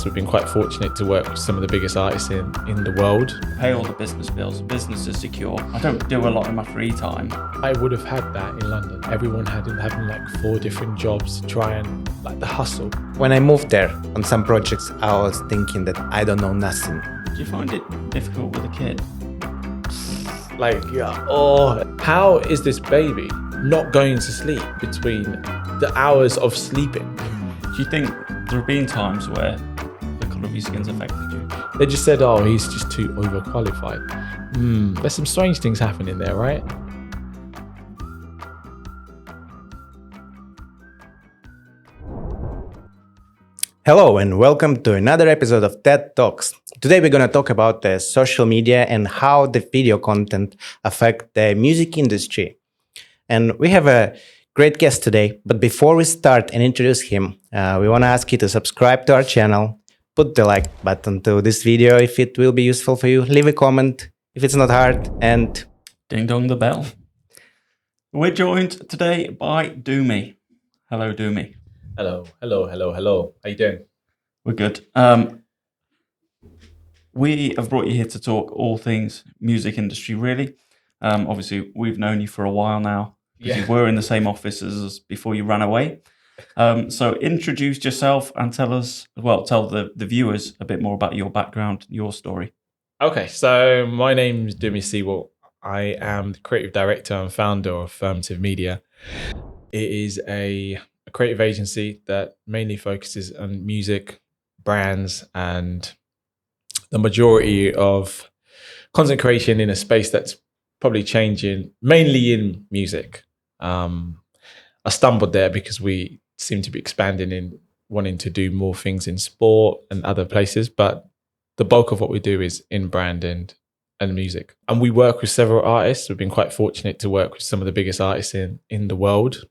We've been quite fortunate to work with some of the biggest artists in the world. Pay all the business bills, business is secure. I don't do a lot in my free time. I would have had that in London. Everyone having like 4 different jobs to try and like the hustle. When I moved there on some projects, I was thinking that I don't know nothing. Do you find it difficult with a kid? Like, how is this baby not going to sleep between the hours of sleeping? Do you think there have been times where the colour of your skin's affected you? They just said, he's just too overqualified. There's some strange things happening there, right? Hello and welcome to another episode of TED Talks. Today we're going to talk about the social media and how the video content affect the music industry. And we have a great guest today, but before we start and introduce him, we want to ask you to subscribe to our channel, put the like button to this video if it will be useful for you, leave a comment if it's not hard, and ding dong the bell. We're joined today by Dumi. Hello, Dumi. Hello. How you doing? We're good. We have brought you here to talk all things music industry, really. Obviously, we've known you for a while now. You were in the same office as us before you ran away. So introduce yourself and tell the viewers a bit more about your background, your story. Okay, so my name's Dumi Siwo. I am the creative director and founder of Firmative Media. It is a creative agency that mainly focuses on music, brands, and the majority of content creation in a space that's probably changing, mainly in music. I stumbled there because we seem to be expanding in wanting to do more things in sport and other places, but the bulk of what we do is in brand and music. And we work with several artists. We've been quite fortunate to work with some of the biggest artists in the world,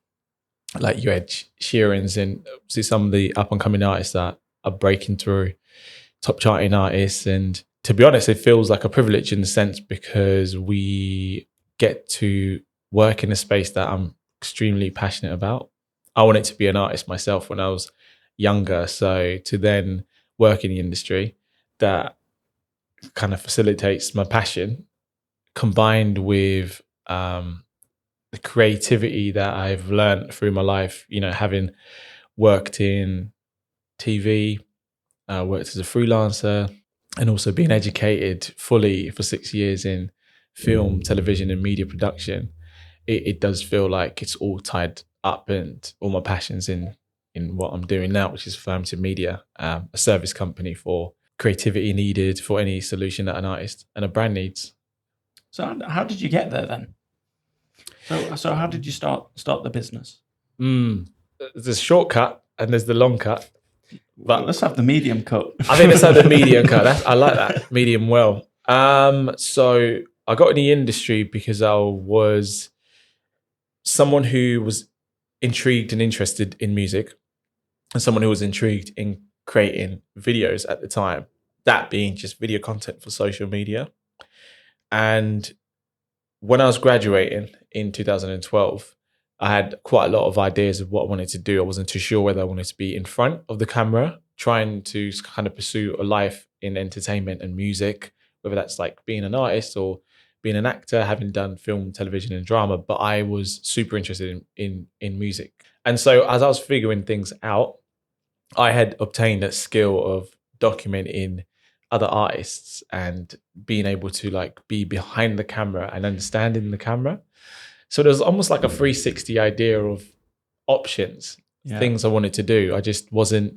like your Ed Sheerans and see some of the up and coming artists that are breaking through, top charting artists. And to be honest, it feels like a privilege in the sense because we get to work in a space that I'm extremely passionate about. I wanted to be an artist myself when I was younger. So to then work in the industry that kind of facilitates my passion combined with the creativity that I've learned through my life, having worked in TV, worked as a freelancer, and also being educated fully for 6 years in film, television, and media production. It does feel like it's all tied up and all my passions in what I'm doing now, which is Firmative Media, a service company for creativity needed for any solution that an artist and a brand needs. So how did you get there then? So how did you start the business? There's a shortcut and there's the long cut. But let's have the medium cut. I think let's have the medium cut. I like that, medium well. So I got in the industry because I was someone who was intrigued and interested in music and someone who was intrigued in creating videos at the time, that being just video content for social media. And when I was graduating in 2012, I had quite a lot of ideas of what I wanted to do. I wasn't too sure whether I wanted to be in front of the camera, trying to kind of pursue a life in entertainment and music, whether that's like being an artist or being an actor, having done film, television, and drama. But I was super interested in music. And so as I was figuring things out, I had obtained that skill of documenting other artists and being able to like be behind the camera and understanding the camera. So there's almost like a 360 idea of options, things I wanted to do. I just wasn't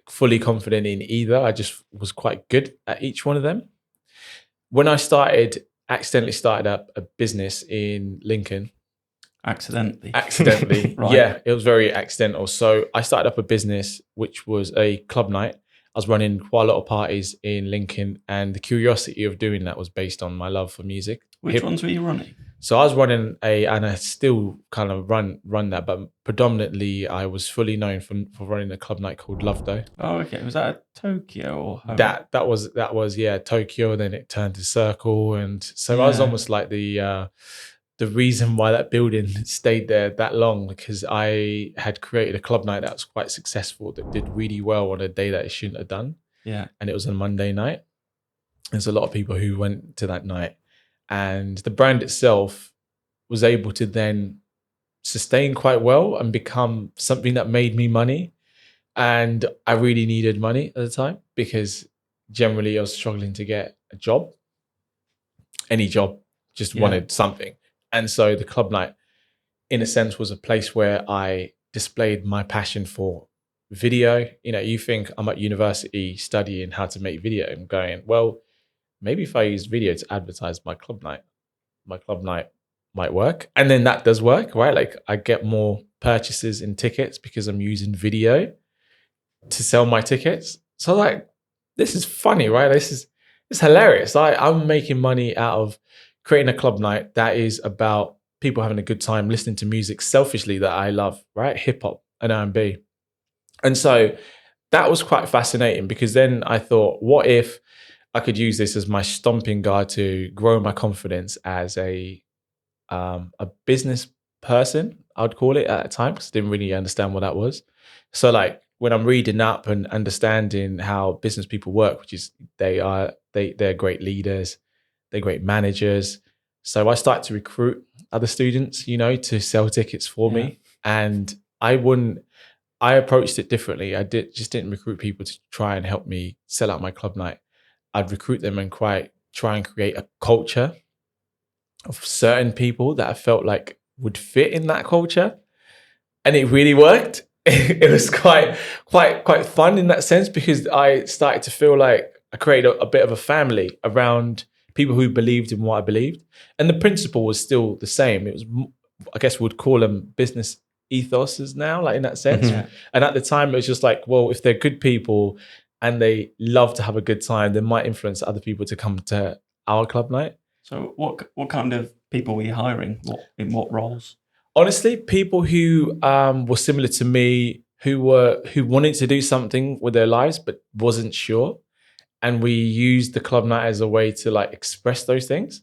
fully confident in either. I just was quite good at each one of them. When I accidentally started up a business in Lincoln. Accidentally. Right. Yeah, it was very accidental. So I started up a business, which was a club night. I was running quite a lot of parties in Lincoln, and the curiosity of doing that was based on my love for music. Which ones were you running? So I was running and I still kind of run that, but predominantly I was fully known for running a club night called Love Dough. Oh, okay. Was that at Tokyo or home? That was Tokyo, then it turned to Circle, and so I was almost like the the reason why that building stayed there that long, because I had created a club night that was quite successful, that did really well on a day that it shouldn't have done. Yeah. And it was a Monday night. There's a lot of people who went to that night, and the brand itself was able to then sustain quite well and become something that made me money. And I really needed money at the time, because generally I was struggling to get a job, any job, just wanted something. And so the club night, in a sense, was a place where I displayed my passion for video. You know, you think I'm at university studying how to make video and going, well, maybe if I use video to advertise my club night might work. And then that does work, right? Like I get more purchases in tickets because I'm using video to sell my tickets. So like, this is funny, right? It's hilarious. I'm making money out of creating a club night that is about people having a good time listening to music selfishly that I love, right? Hip hop and R&B. And so that was quite fascinating, because then I thought, what if I could use this as my stomping guard to grow my confidence as a business person, I'd call it at the time, because I didn't really understand what that was. So like when I'm reading up and understanding how business people work, which is they're great leaders, they're great managers. So I started to recruit other students, you know, to sell tickets for me. And I approached it differently. I didn't recruit people to try and help me sell out my club night. I'd recruit them and try and create a culture of certain people that I felt like would fit in that culture. And it really worked. It was quite fun in that sense, because I started to feel like I created a bit of a family around people who believed in what I believed. And the principle was still the same. It was, I guess we'd call them business ethoses now, like in that sense. Yeah. And at the time, it was just like, well, if they're good people and they love to have a good time, they might influence other people to come to our club night. So what kind of people were you hiring? In what roles? Honestly, people who were similar to me, who wanted to do something with their lives but wasn't sure. And we used the club night as a way to like express those things.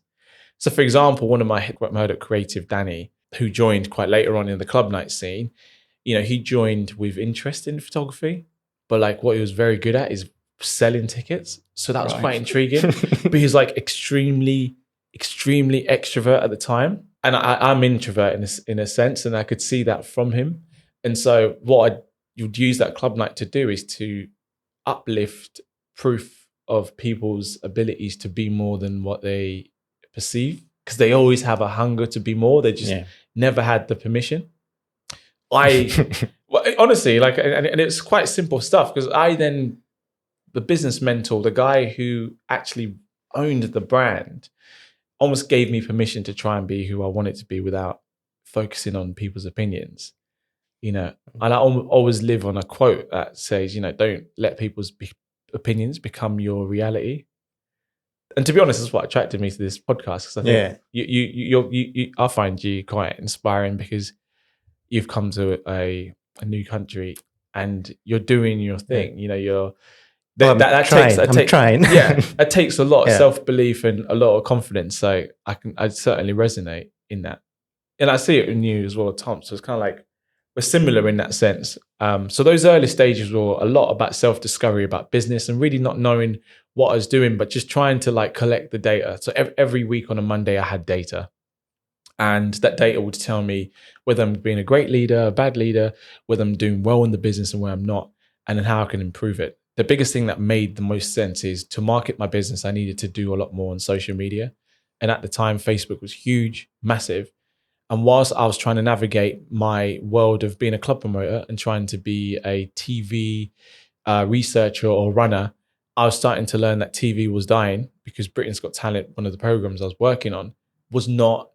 So for example, one of my head at Creative, Danny, who joined quite later on in the club night scene, you know, he joined with interest in photography, but like what he was very good at is selling tickets. So that was quite intriguing. But he was like extremely extrovert at the time. And I'm introvert in a sense, and I could see that from him. And so what you'd use that club night to do is to uplift proof of people's abilities to be more than what they perceive, because they always have a hunger to be more. They just never had the permission. Honestly, like, and it's quite simple stuff, because the business mentor, the guy who actually owned the brand, almost gave me permission to try and be who I wanted to be without focusing on people's opinions. You know, and I always live on a quote that says, you know, don't let people's opinions become your reality. And to be honest, that's what attracted me to this podcast, because I think I find you quite inspiring, because you've come to a new country and you're doing your thing. You know, I'm trying. Yeah, it takes a lot of self-belief and a lot of confidence. So I certainly resonate in that, and I see it in you as well, Tom. So it's kind of like we're similar in that sense. So those early stages were a lot about self-discovery, about business, and really not knowing what I was doing, but just trying to like collect the data. So every week on a Monday, I had data. And that data would tell me whether I'm being a great leader, a bad leader, whether I'm doing well in the business and where I'm not, and then how I can improve it. The biggest thing that made the most sense is to market my business. I needed to do a lot more on social media. And at the time, Facebook was huge, massive. And whilst I was trying to navigate my world of being a club promoter and trying to be a TV researcher or runner, I was starting to learn that TV was dying, because Britain's Got Talent, one of the programs I was working on, was not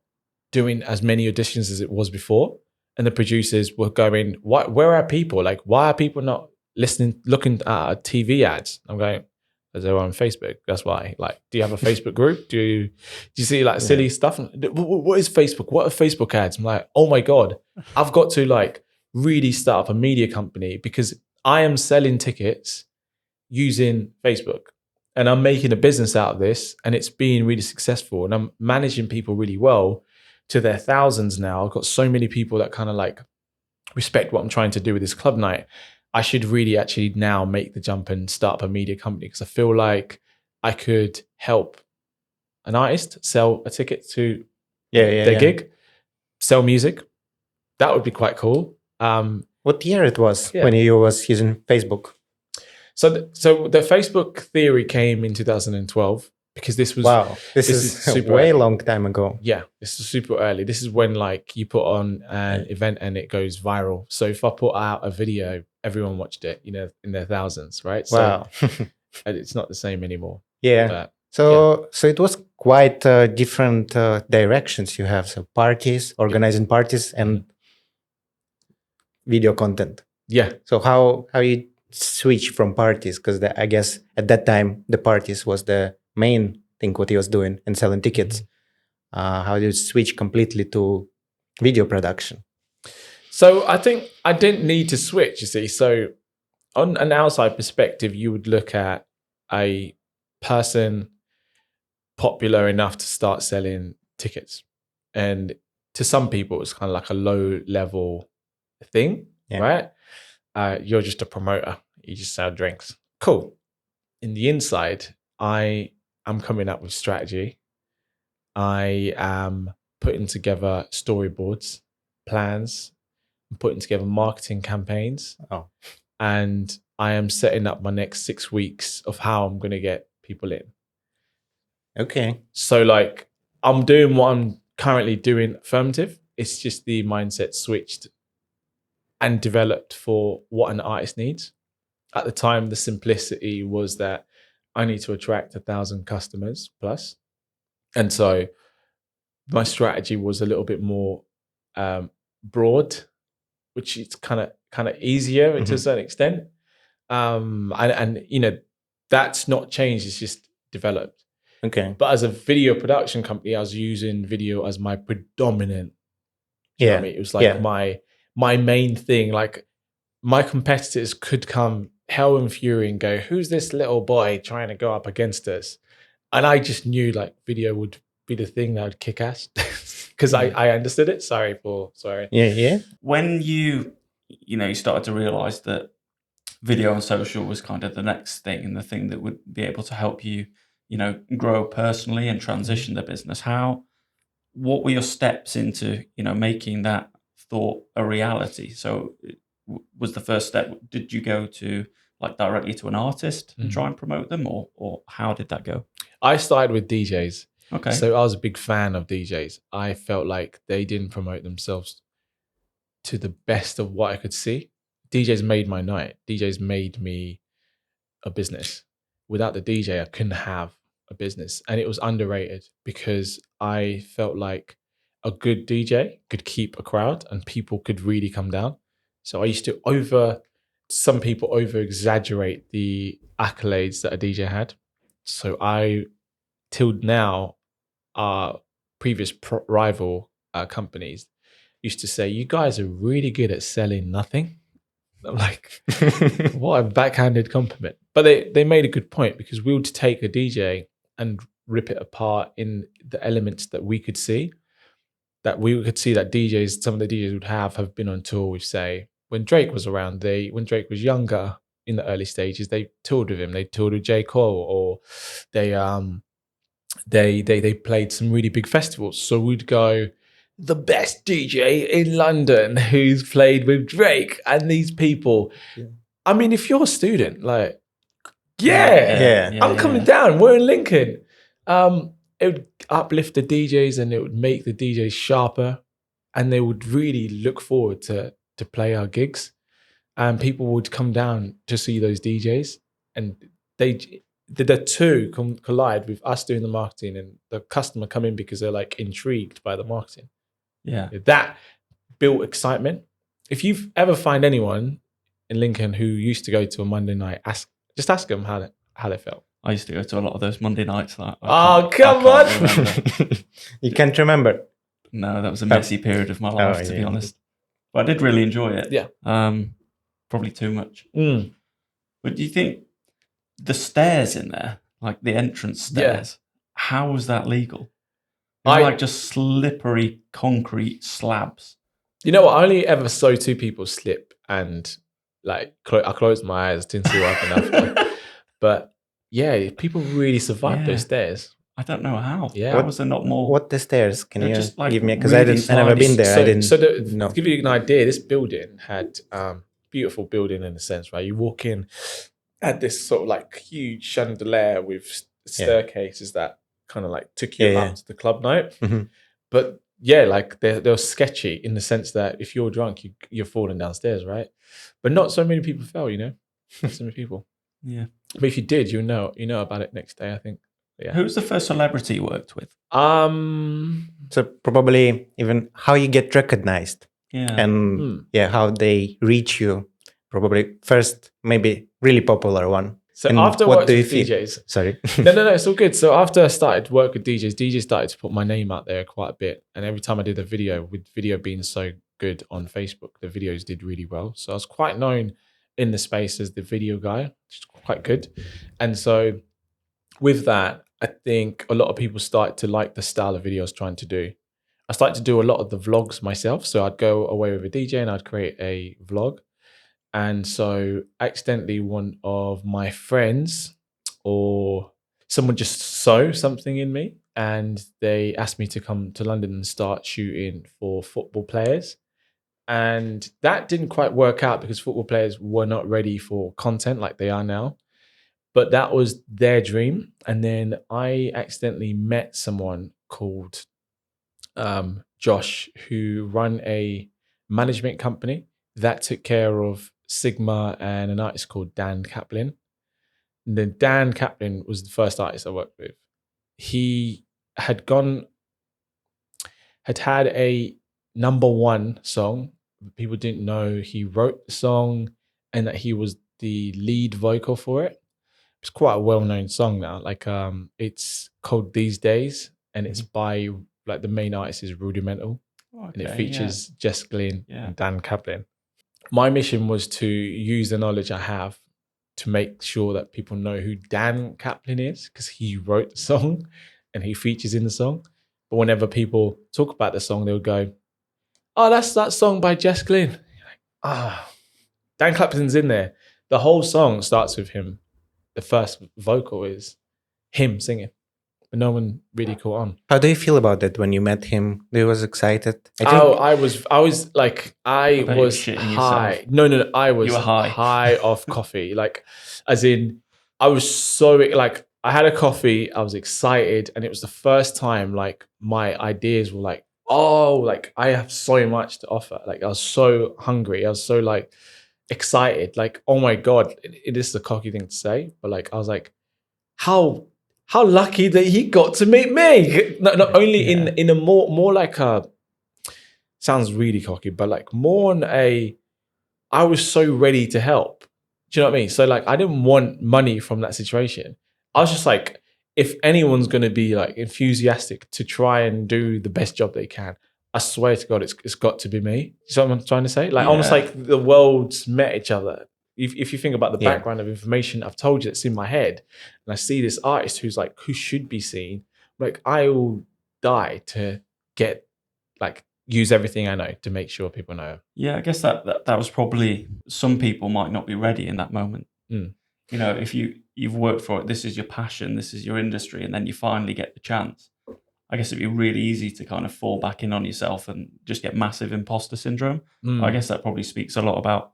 doing as many auditions as it was before. And the producers were going, where are people? Like, why are people not looking at TV ads? I'm going, because they're on Facebook. That's why. Like, do you have a Facebook group? Do you see like silly stuff? What is Facebook? What are Facebook ads? I'm like, oh my God, I've got to like really start up a media company, because I am selling tickets using Facebook and I'm making a business out of this, and it's being really successful, and I'm managing people really well to their thousands now. I've got so many people that kind of like respect what I'm trying to do with this club night. I should really actually now make the jump and start up a media company, because I feel like I could help an artist sell a ticket to their gig, sell music. That would be quite cool. What year it was when you was using Facebook? So the Facebook theory came in 2012, because this was this is super way early. long time ago. Yeah, this is super early. This is when like you put on an event and it goes viral. So if I put out a video, everyone watched it, in their thousands, right? Wow. So it's not the same anymore. Yeah. But, so it was quite different directions you have. So parties, organizing parties, and video content. Yeah. So how you switch from parties? Because I guess at that time the parties was the main thing what he was doing and selling tickets. How do you switch completely to video production? So I think I didn't need to switch, you see. So on an outside perspective, you would look at a person popular enough to start selling tickets. And to some people, it's kind of like a low level thing, right? You're just a promoter. You just sell drinks. Cool. In the inside, I am coming up with strategy. I am putting together storyboards, plans, I'm putting together marketing campaigns. And I am setting up my next 6 weeks of how I'm going to get people in. Okay. So like I'm doing what I'm currently doing at Firmative. It's just the mindset switched and developed for what an artist needs. At the time, the simplicity was that I need to attract 1,000 customers plus. And so my strategy was a little bit more broad, which is kind of easier to a certain extent. And that's not changed, it's just developed. Okay. But as a video production company, I was using video as my predominant. You know what I mean? It was like my main thing. Like my competitors could come hell and fury and go, "Who's this little boy trying to go up against us?" And I just knew like video would be the thing that would kick ass, because I understood it. Sorry. Yeah. When you started to realize that video and social was kind of the next thing and the thing that would be able to help you, grow personally and transition the business, what were your steps into, making that thought a reality? So was the first step, did you go to like directly to an artist and try and promote them, or how did that go? I started with DJs. Okay. So I was a big fan of DJs. I felt like they didn't promote themselves to the best of what I could see. DJs made my night. DJs made me a business. Without the DJ, I couldn't have a business. And it was underrated, because I felt like a good DJ could keep a crowd and people could really come down. So I used to some people over exaggerate the accolades that a DJ had. So till now, our previous rival companies used to say, "You guys are really good at selling nothing." I'm like, what a backhanded compliment. But they made a good point, because we would take a DJ and rip it apart in the elements that we could see. That we could see that some of the DJs would have been on tour with, say, when Drake was around, when Drake was younger in the early stages, they toured with him. They toured with J. Cole, or they played some really big festivals. So we'd go, the best DJ in London who's played with Drake and these people. Yeah. I mean, if you're a student, like, I'm coming down. We're in Lincoln. It would uplift the DJs and it would make the DJs sharper, and they would really look forward to play our gigs, and people would come down to see those DJs, and the two collide with us doing the marketing and the customer come in because they're like intrigued by the marketing. Yeah, that built excitement. If you've ever find anyone in Lincoln who used to go to a Monday night, ask them how they felt. I used to go to a lot of those Monday nights. Come on! You can't remember? No, that was a messy period of my life, to be honest. But I did really enjoy it. Yeah. Probably too much. But do you think the stairs in there, like the entrance stairs, how was that legal? Like just slippery concrete slabs. You know what? I only ever saw two people slip and like I closed my eyes, didn't see what happened after. But yeah, people really survived those stairs. I don't know how. Yeah. How was there not more? What the stairs? Can you just, like, give me? Because really I never been slimy. there. I didn't know. To give you an idea, this building had beautiful building in a sense, right? You walk in, had this sort of like huge chandelier with staircases that kind of like took you up to the club night. Mhm. But yeah, like they're sketchy in the sense that if you're drunk, you're falling downstairs, right? But not so many people fell, you know? Not so many people. Yeah. But if you did, you know about it next day, I think. Yeah. Who was the first celebrity you worked with? So probably even how you get recognized. Yeah. And how they reach you. Probably first, maybe really popular one. So and after what I worked do you with think? DJs, Sorry. no, it's all good. So after I started to work with DJs started to put my name out there quite a bit. And every time I did a video, with video being so good on Facebook, the videos did really well. So I was quite known in the space as the video guy, which is quite good. And so with that, I think a lot of people started to like the style of video I was trying to do. I started to do a lot of the vlogs myself. So I'd go away with a DJ and I'd create a vlog. And so accidentally one of my friends or someone just saw something in me and they asked me to come to London and start shooting for football players. And that didn't quite work out because football players were not ready for content like they are now. But that was their dream. And then I accidentally met someone called Josh, who run a management company that took care of Sigma and an artist called Dan Kaplan. And then Dan Kaplan was the first artist I worked with. He had had a #1 song. People didn't know he wrote the song and that he was the lead vocal for it. It's quite a well-known song now. Like it's called These Days and it's by like the main artist is Rudimental. And it features Jess Glynn and Dan Kaplan. My mission was to use the knowledge I have to make sure that people know who Dan Kaplan is because he wrote the song and he features in the song. But whenever people talk about the song, they'll go, "Oh, that's that song by Jess Glynn." You're like, Dan Kaplan's in there. The whole song starts with him. The first vocal is him singing. But no one really caught on. How do you feel about that when you met him? You was excited? I was like, I was shitting high. yourself. No, I was You were high. high off coffee. Like, as in, I was so, like, I had a coffee, I was excited, and it was the first time, like, my ideas were like, oh, like, I have so much to offer. Like, I was so hungry. I was so, like, excited. Like, oh my God, it is a cocky thing to say, but, like, I was like, how lucky that he got to meet me. Not only in a more like a, sounds really cocky, but like more on a, I was so ready to help. Do you know what I mean? So like I didn't want money from that situation. I was just like, if anyone's going to be like enthusiastic to try and do the best job they can, I swear to God, it's got to be me. You know what I'm trying to say? Like almost like the worlds met each other. If you think about the background of information I've told you that's in my head, and I see this artist who's like, who should be seen, like I will die to get, like, use everything I know to make sure people know. Yeah, I guess that was probably, some people might not be ready in that moment. Mm. You know, if you've worked for it, this is your passion, this is your industry, and then you finally get the chance. I guess it'd be really easy to kind of fall back in on yourself and just get massive imposter syndrome. I guess that probably speaks a lot about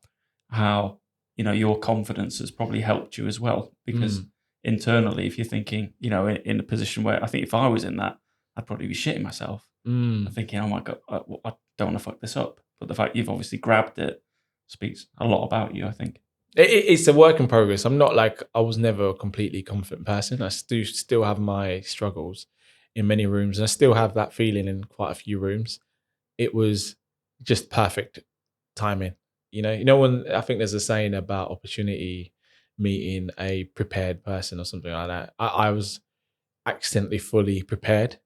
how, you know, your confidence has probably helped you as well. Because internally, if you're thinking, you know, in a position where I think if I was in that, I'd probably be shitting myself. I'm thinking, oh my God, I don't want to fuck this up. But the fact you've obviously grabbed it speaks a lot about you, I think. It's a work in progress. I'm not like, I was never a completely confident person. I still have my struggles in many rooms. And I still have that feeling in quite a few rooms. It was just perfect timing. You know, when I think there's a saying about opportunity meeting a prepared person or something like that. I was accidentally fully prepared.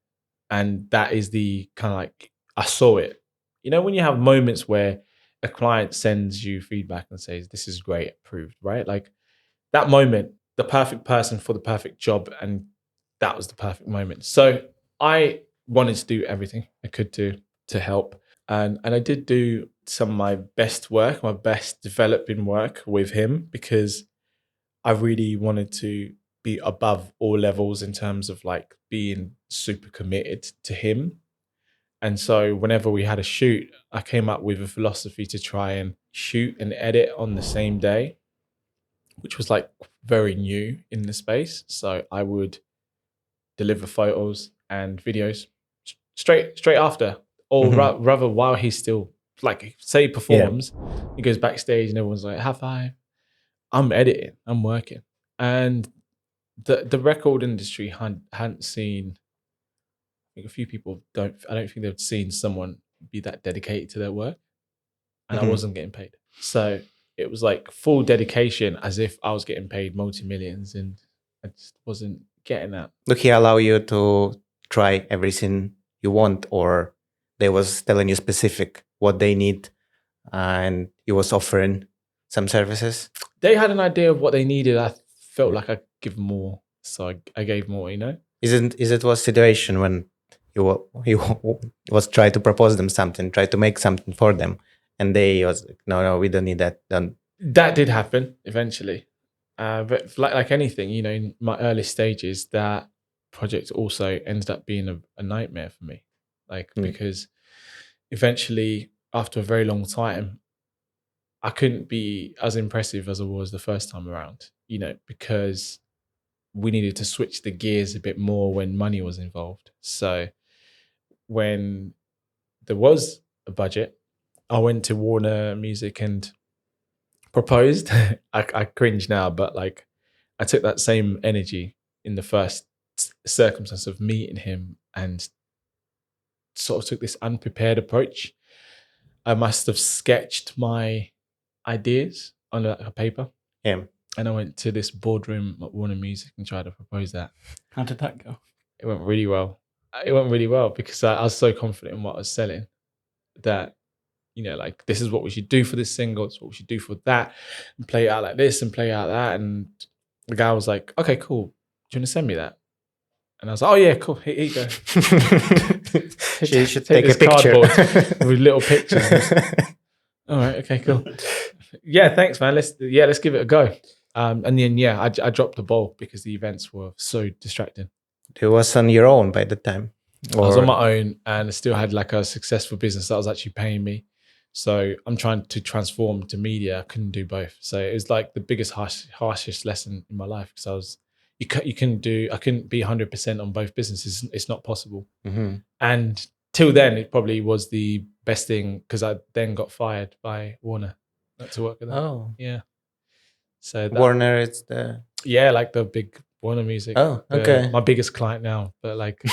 And that is the kind of like, I saw it. You know, when you have moments where a client sends you feedback and says, this is great, approved, right? Like that moment, the perfect person for the perfect job. And that was the perfect moment. So I wanted to do everything I could to help. And I did do some of my best work, my best developing work with him, because I really wanted to be above all levels in terms of like being super committed to him. And so whenever we had a shoot, I came up with a philosophy to try and shoot and edit on the same day, which was like very new in the space. So I would deliver photos and videos straight after, or rather while he's still, like, say he performs, he goes backstage and everyone's like, high five. I'm editing, I'm working. And the record industry hadn't seen, I think a few people I don't think they've seen someone be that dedicated to their work. And I wasn't getting paid. So it was like full dedication, as if I was getting paid multi-millions, and I just wasn't getting that. Did he allow you to try everything you want, or they was telling you specific what they need and he was offering some services? They had an idea of what they needed. I felt like I give more, so I gave more, you know? Is it was situation when you was try to propose them something, try to make something for them, and they was like, no, we don't need that done. That did happen eventually. But like anything, you know, in my early stages, that project also ended up being a nightmare for me. Like, because eventually, after a very long time, I couldn't be as impressive as I was the first time around, you know, because we needed to switch the gears a bit more when money was involved. So when there was a budget, I went to Warner Music and proposed. I cringe now, but like I took that same energy in the first circumstance of meeting him and sort of took this unprepared approach. I must have sketched my ideas on a paper. Yeah. And I went to this boardroom at Warner Music and tried to propose that. How did that go? It went really well. It went really well because I was so confident in what I was selling that, you know, like, this is what we should do for this single, it's what we should do for that, and play it out like this and play out that. And the guy was like, okay, cool. Do you want to send me that? And I was like, oh yeah, cool. Here you go. You should take a picture with little pictures. All right, okay, cool. Yeah, thanks, man. Let's give it a go. And then I dropped the ball because the events were so distracting. It was on your own by the time. I was on my own, and I still had like a successful business that was actually paying me. So I'm trying to transform to media. I couldn't do both. So it was like the biggest harshest lesson in my life, because I couldn't be 100% on both businesses. It's not possible. And till then, it probably was the best thing, because I then got fired by Warner not to work with them. Oh, yeah. So Warner, it's the like the big Warner Music. Oh, okay. My biggest client now, but like,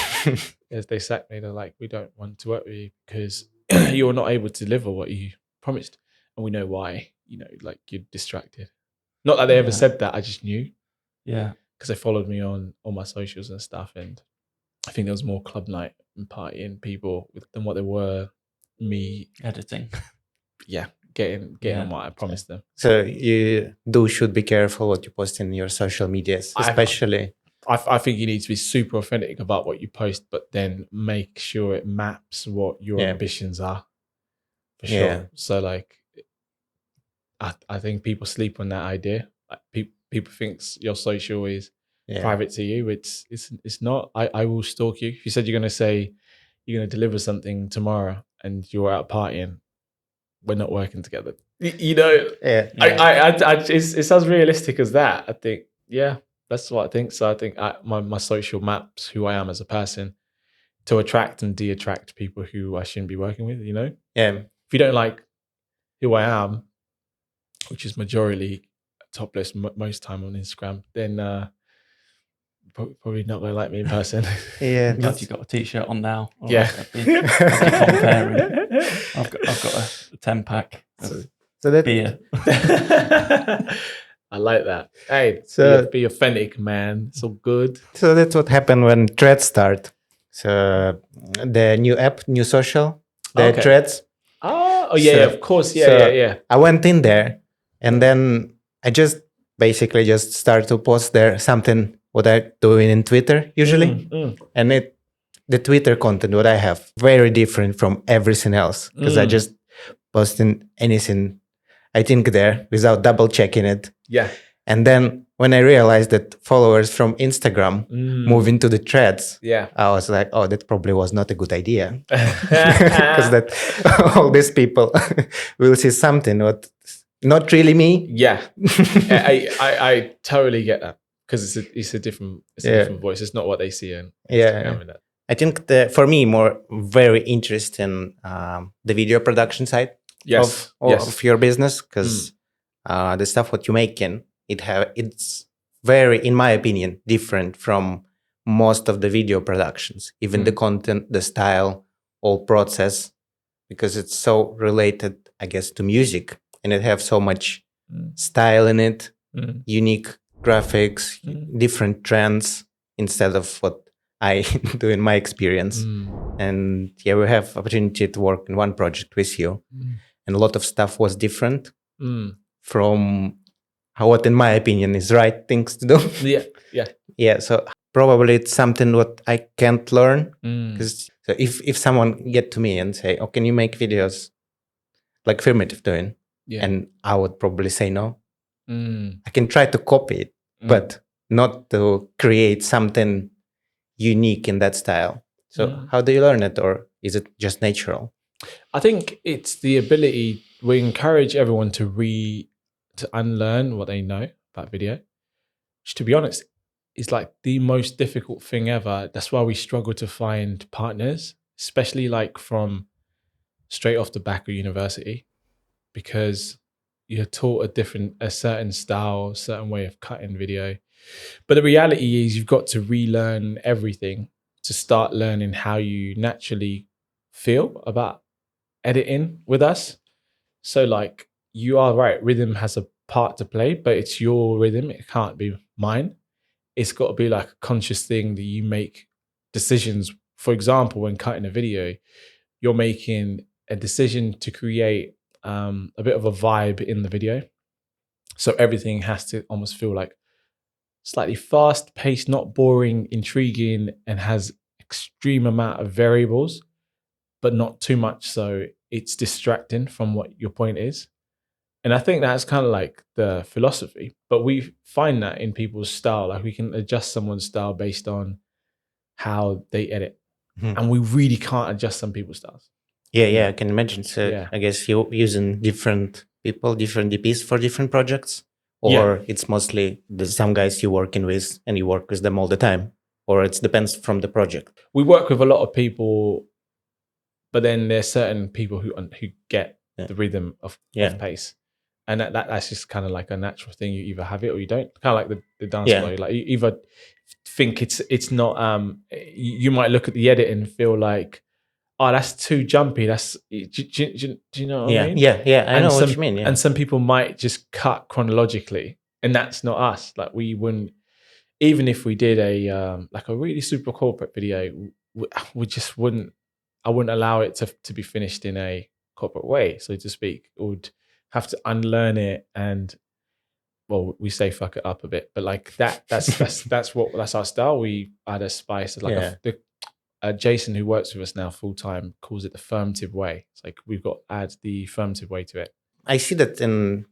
as they sacked me, they're like, we don't want to work with you because you're not able to deliver what you promised, and we know why. You know, like, you're distracted. Not that they ever said that. I just knew. Yeah. Because they followed me on all my socials and stuff, and I think there was more club night and partying people than what there were me editing. Yeah, getting on what I promised them. So you should be careful what you post in your social medias, especially. I think you need to be super authentic about what you post, but then make sure it maps what your ambitions are. For sure. Yeah. So like, I think people sleep on that idea. Like, people think your social is private to you. It's not. I will stalk you. If you said you're going to say you're going to deliver something tomorrow and you're out partying, we're not working together. You know. Yeah. It sounds realistic as that. I think. Yeah, that's what I think. So I think my social maps who I am as a person to attract and de-attract people who I shouldn't be working with. You know. Yeah. If you don't like who I am, which is majority topless most time on Instagram, then probably not going to like me in person. Yeah, glad you got a t-shirt on now. Yeah, I'd be comparing. I've got a 10-pack of beer. I like that. Hey, be authentic, man. It's all good. So that's what happened when Threads start. So the new app, new social, Threads. Oh yeah, of course. Yeah. I went in there, and then I just start to post there something what I'm doing in Twitter usually, and it the Twitter content what I have very different from everything else because I just posting anything I think there without double checking it. Yeah. And then when I realized that followers from Instagram move into the threads, Yeah. I was like, oh, that probably was not a good idea. Because that all these people will see something what not really me. Yeah. I totally get that because it's a different voice. It's not what they see in Instagram. Yeah. I think for me more very interesting the video production side of your business because the stuff what you making it's very, in my opinion, different from most of the video productions, even the content, the style, all process, because it's so related, I guess, to music and it have so much style in it, unique graphics, different trends instead of what I do in my experience. And yeah, we have opportunity to work in one project with you and a lot of stuff was different from what in my opinion is right things to do. Yeah, so probably it's something what I can't learn because so if someone get to me and say, oh, can you make videos like Firmative doing, and I would probably say no. I can try to copy it but not to create something unique in that style. So how do you learn it, or is it just natural? I think it's the ability. We encourage everyone to unlearn what they know about video, which, to be honest, is like the most difficult thing ever. That's why we struggle to find partners, especially like from straight off the back of university, because you're taught a certain style, certain way of cutting video. But the reality is you've got to relearn everything to start learning how you naturally feel about editing with us. So like, you are right, rhythm has a part to play, but it's your rhythm, it can't be mine. It's got to be like a conscious thing that you make decisions. For example, when cutting a video, you're making a decision to create a bit of a vibe in the video. So everything has to almost feel like slightly fast paced, not boring, intriguing, and has extreme amount of variables, but not too much so it's distracting from what your point is. And I think that's kind of like the philosophy, but we find that in people's style, like we can adjust someone's style based on how they edit. And we really can't adjust some people's styles. Yeah, I can imagine. So I guess you're using different people, different DPs for different projects, or it's mostly some guys you're working with and you work with them all the time, or it depends from the project. We work with a lot of people, but then there's certain people who get the rhythm of pace. And that's just kind of like a natural thing. You either have it or you don't. Kind of like the dance flow. Like you either think it's not. You might look at the edit and feel like, oh, that's too jumpy. That's do you know what I mean? Yeah. I know what you mean. Yeah. And some people might just cut chronologically, and that's not us. Like we wouldn't, even if we did a like a really super corporate video, we just wouldn't. I wouldn't allow it to be finished in a corporate way, so to speak. Would have to unlearn it, and well, we say fuck it up a bit, but like that's our style. We add a spice, like Jason, who works with us now full time, calls it the Firmative way. It's like we've got to add the Firmative way to it. I see that in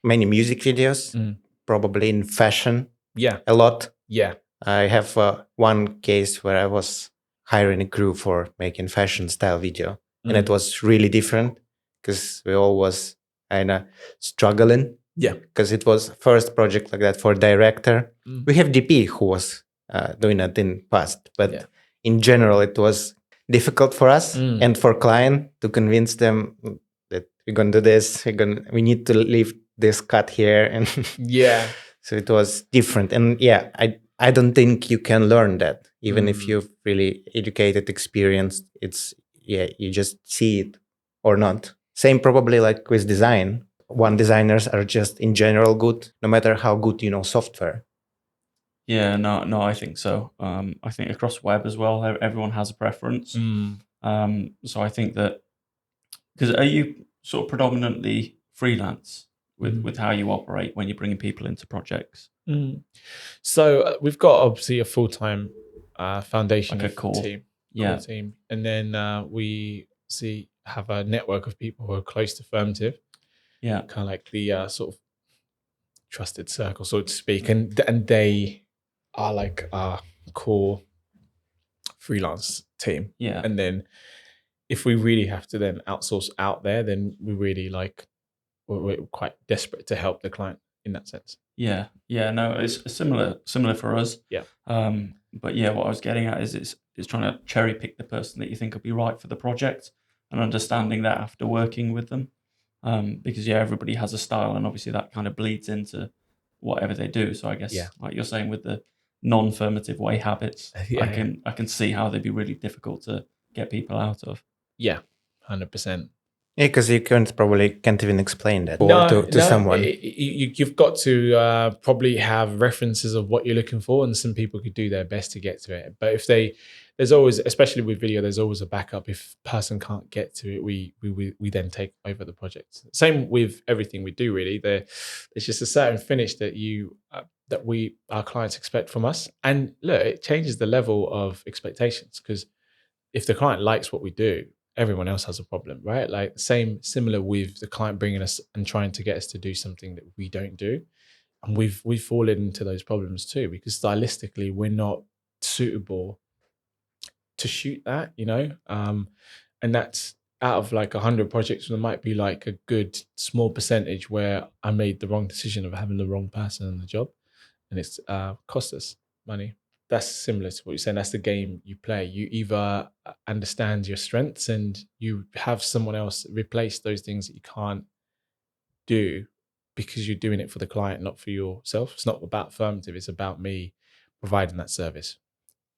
many music videos, probably in fashion, a lot. Yeah, I have one case where I was hiring a crew for making fashion style video, and it was really different because we all was kind of struggling. Yeah, because it was first project like that for director. We have DP who was doing it in past, but in general it was difficult for us and for client to convince them that we're gonna do this. We need to leave this cut here, and so it was different. And I don't think you can learn that even if you've really educated, experienced. It's you just see it or not. Same probably like with design. One designers are just in general good, no matter how good you know software. Yeah, no, I think so. I think across web as well, everyone has a preference. So I think that, because are you sort of predominantly freelance with how you operate when you're bringing people into projects? So we've got obviously a full-time foundation like a core team. core team, and then we have a network of people who are close to Firmative, kind of like the sort of trusted circle, so to speak, and they are like our core freelance team. And then if we really have to then outsource out there, then we really we're quite desperate to help the client in that sense. No, it's similar for us. But what I was getting at is it's trying to cherry pick the person that you think will be right for the project, and understanding that after working with them, because everybody has a style, and obviously that kind of bleeds into whatever they do. So I guess like you're saying with the non-firmative way habits, I can see how they'd be really difficult to get people out of. 100%. Yeah, because you can't even explain that to someone. You've got to probably have references of what you're looking for, and some people could do their best to get to it. But if there's always, especially with video, there's always a backup. If person can't get to it, we then take over the project. Same with everything we do, really. There's just a certain finish that our clients expect from us, and look, it changes the level of expectations, because if the client likes what we do, everyone else has a problem, right? Like similar with the client bringing us and trying to get us to do something that we don't do. And we've fallen into those problems too, because stylistically we're not suitable to shoot that, and that's out of like 100 projects, there might be like a good small percentage where I made the wrong decision of having the wrong person on the job, and it's cost us money. That's similar to what you're saying. That's the game you play. You either understand your strengths and you have someone else replace those things that you can't do because you're doing it for the client, not for yourself. It's not about Firmative. It's about me providing that service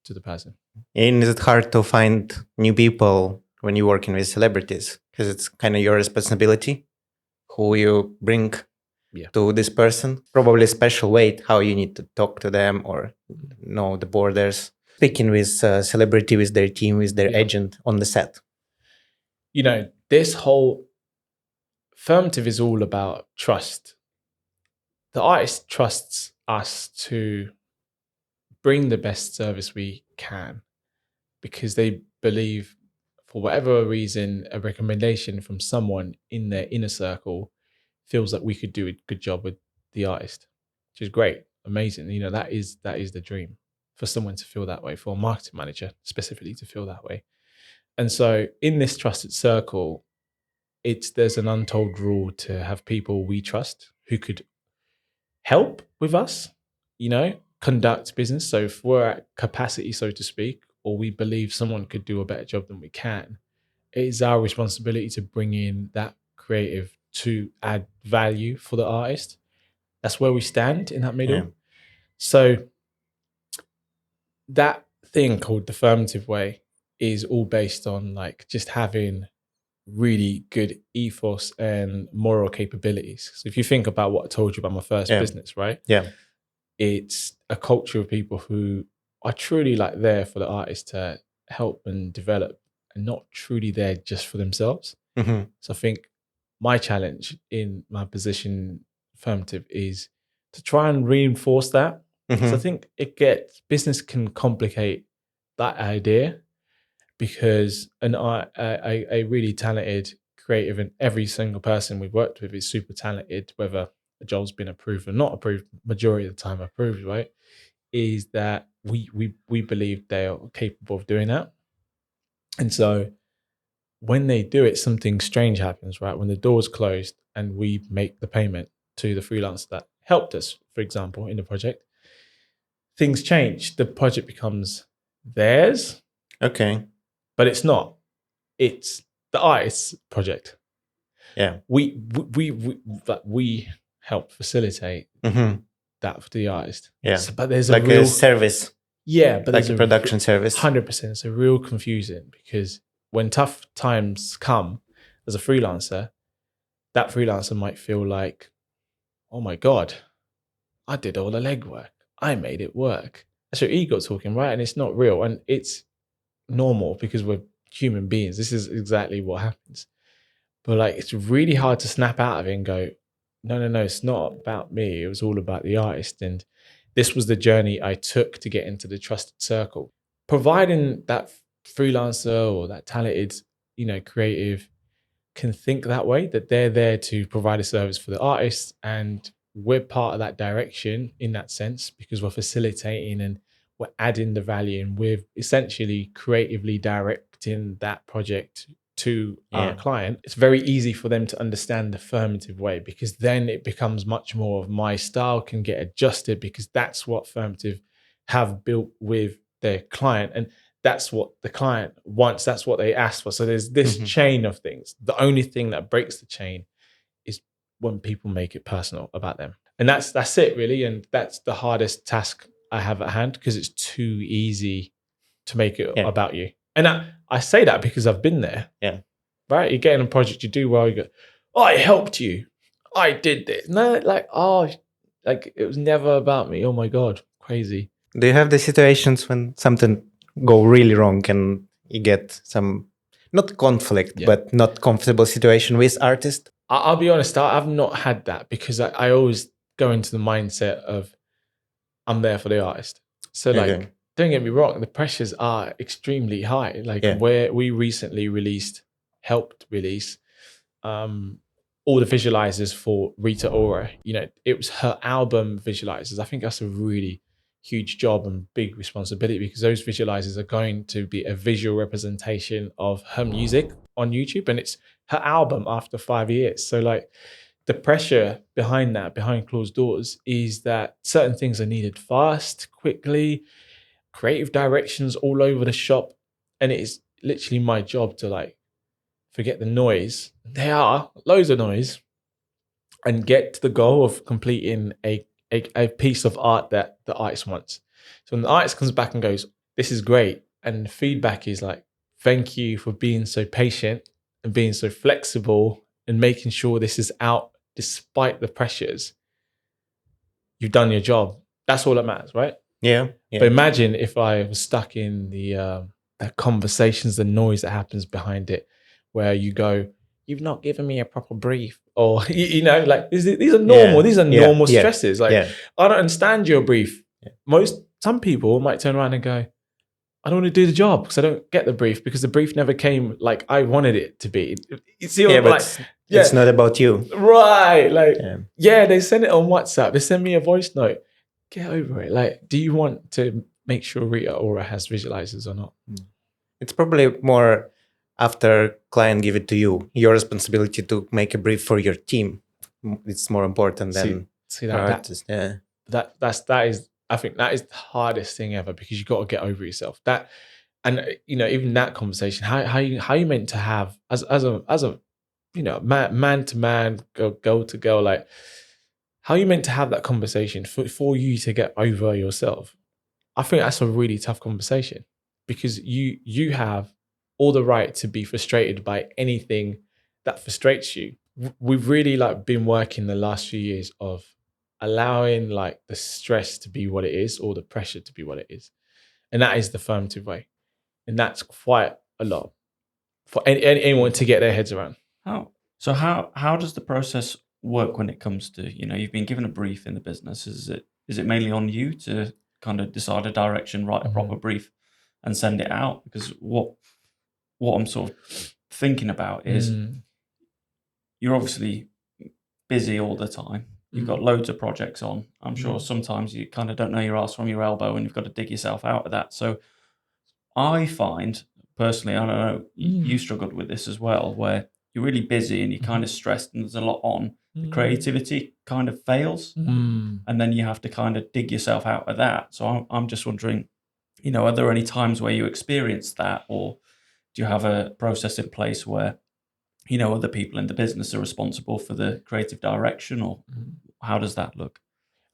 to the person. And is it hard to find new people when you're working with celebrities? Because it's kind of your responsibility who you bring to this person. Probably a special way how you need to talk to them or know the borders. Speaking with celebrity, with their team, with their agent on the set. This whole Firmative is all about trust. The artist trusts us to bring the best service we can because they believe, for whatever reason, a recommendation from someone in their inner circle feels that we could do a good job with the artist, which is great, amazing. That is the dream, for someone to feel that way, for a marketing manager specifically to feel that way. And so in this trusted circle, there's an untold rule to have people we trust who could help with us, conduct business. So if we're at capacity, so to speak, or we believe someone could do a better job than we can, it is our responsibility to bring in that creative to add value for the artist. That's where we stand in that middle. Yeah. So that thing called the Firmative way is all based on like just having really good ethos and moral capabilities. So if you think about what I told you about my first business, right? Yeah. It's a culture of people who are truly like there for the artist to help and develop, and not truly there just for themselves. Mm-hmm. So I think my challenge in my position, Firmative, is to try and reinforce that. Mm-hmm. So I think business can complicate that idea, because a really talented creative, and every single person we've worked with is super talented, whether a job's been approved or not approved, majority of the time approved, right? Is that we believe they are capable of doing that. And so when they do it, something strange happens, right? When the door's closed and we make the payment to the freelancer that helped us, for example, in the project, things change. The project becomes theirs. Okay. But it's not. It's the artist's project. Yeah. We help facilitate that for the artist. Yeah. So, but there's like a real service. Yeah, but like a production service. 100%. It's a real confusing, because when tough times come as a freelancer, that freelancer might feel like, oh my God, I did all the legwork. I made it work. That's your ego talking, right? And it's not real. And it's normal because we're human beings. This is exactly what happens. But like, it's really hard to snap out of it and go, no, it's not about me. It was all about the artist. And this was the journey I took to get into the trusted circle. Providing that freelancer or that talented, creative can think that way, that they're there to provide a service for the artist, and we're part of that direction in that sense, because we're facilitating and we're adding the value, and we're essentially creatively directing that project to our client. It's very easy for them to understand the Firmative way, because then it becomes much more of my style can get adjusted, because that's what Firmative have built with their client, and that's what the client wants, that's what they asked for. So there's this chain of things. The only thing that breaks the chain is when people make it personal about them. And that's it really. And that's the hardest task I have at hand, because it's too easy to make it about you. And I say that because I've been there. Yeah. Right? You get in a project, you do well, you go, oh, I helped you. I did this. No, like it was never about me. Oh my God, crazy. Do you have the situations when something go really wrong and you get some, not conflict, but not comfortable situation with artist? I'll be honest, I've not had that, because I always go into the mindset of I'm there for the artist. So like, don't get me wrong, the pressures are extremely high. Like where we recently helped release all the visualizers for Rita Ora. It was her album visualizers. I think that's a really huge job and big responsibility, because those visualizers are going to be a visual representation of her music on YouTube, and it's her album after 5 years. So like the pressure behind that, behind closed doors, is that certain things are needed fast, quickly, creative directions all over the shop. And it is literally my job to like forget the noise. There are loads of noise, and get to the goal of completing a piece of art that the artist wants. So when the artist comes back and goes, this is great, and the feedback is like, thank you for being so patient and being so flexible and making sure this is out despite the pressures, you've done your job. That's all that matters, right? Yeah. But imagine if I was stuck in the conversations, the noise that happens behind it, where you go, you've not given me a proper brief, or like these are normal. These are normal stresses. Like I don't understand your brief. Some people might turn around and go, I don't want to do the job because I don't get the brief, because the brief never came like I wanted it to be. You see what I'm like? It's not about you, right? Like they send it on WhatsApp. They send me a voice note. Get over it. Like, do you want to make sure Rita Ora has visualizers or not? It's probably more after client give it to you, your responsibility to make a brief for your team. It's more important than artist. I think that is the hardest thing ever, because you got to get over yourself. That, and even that conversation, how you meant to have as a man to man, girl to girl, like how you meant to have that conversation for you to get over yourself. I think that's a really tough conversation, because you have all the right to be frustrated by anything that frustrates you. We've really like been working the last few years of allowing like the stress to be what it is, or the pressure to be what it is. And that is the Firmative way. And that's quite a lot for anyone to get their heads around. How does the process work when it comes to, you've been given a brief in the business? Is it mainly on you to kind of decide a direction, write a proper brief and send it out? Because what I'm sort of thinking about is you're obviously busy all the time. You've got loads of projects on. I'm sure sometimes you kind of don't know your ass from your elbow, and you've got to dig yourself out of that. So I find personally, I don't know, you struggled with this as well, where you're really busy and you're kind of stressed and there's a lot on. The creativity kind of fails, and then you have to kind of dig yourself out of that. So I'm just wondering, are there any times where you experience that, or do you have a process in place where other people in the business are responsible for the creative direction, or how does that look?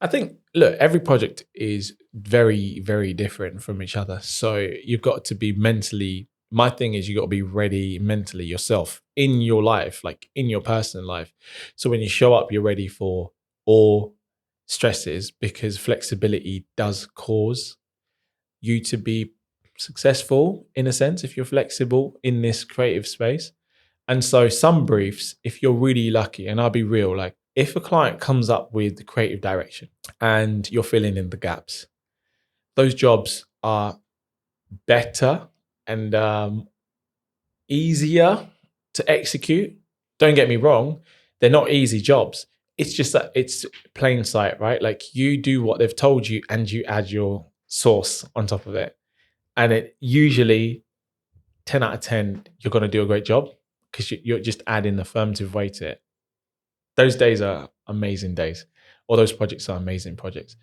I think, look, every project is very, very different from each other. So you've got to be mentally, my thing is you got to be ready mentally yourself in your life, like in your personal life. So when you show up, you're ready for all stresses, because flexibility does cause you to be successful in a sense if you're flexible in this creative space. And so some briefs, if you're really lucky, and I'll be real, like if a client comes up with the creative direction and you're filling in the gaps, those jobs are better and easier to execute. Don't get me wrong, they're not easy jobs. It's just that it's plain sight, right? Like you do what they've told you and you add your sauce on top of it. And it usually 10 out of 10, you're going to do a great job because you're just adding the affirmative way to it. Those days are amazing days, or those projects are amazing projects.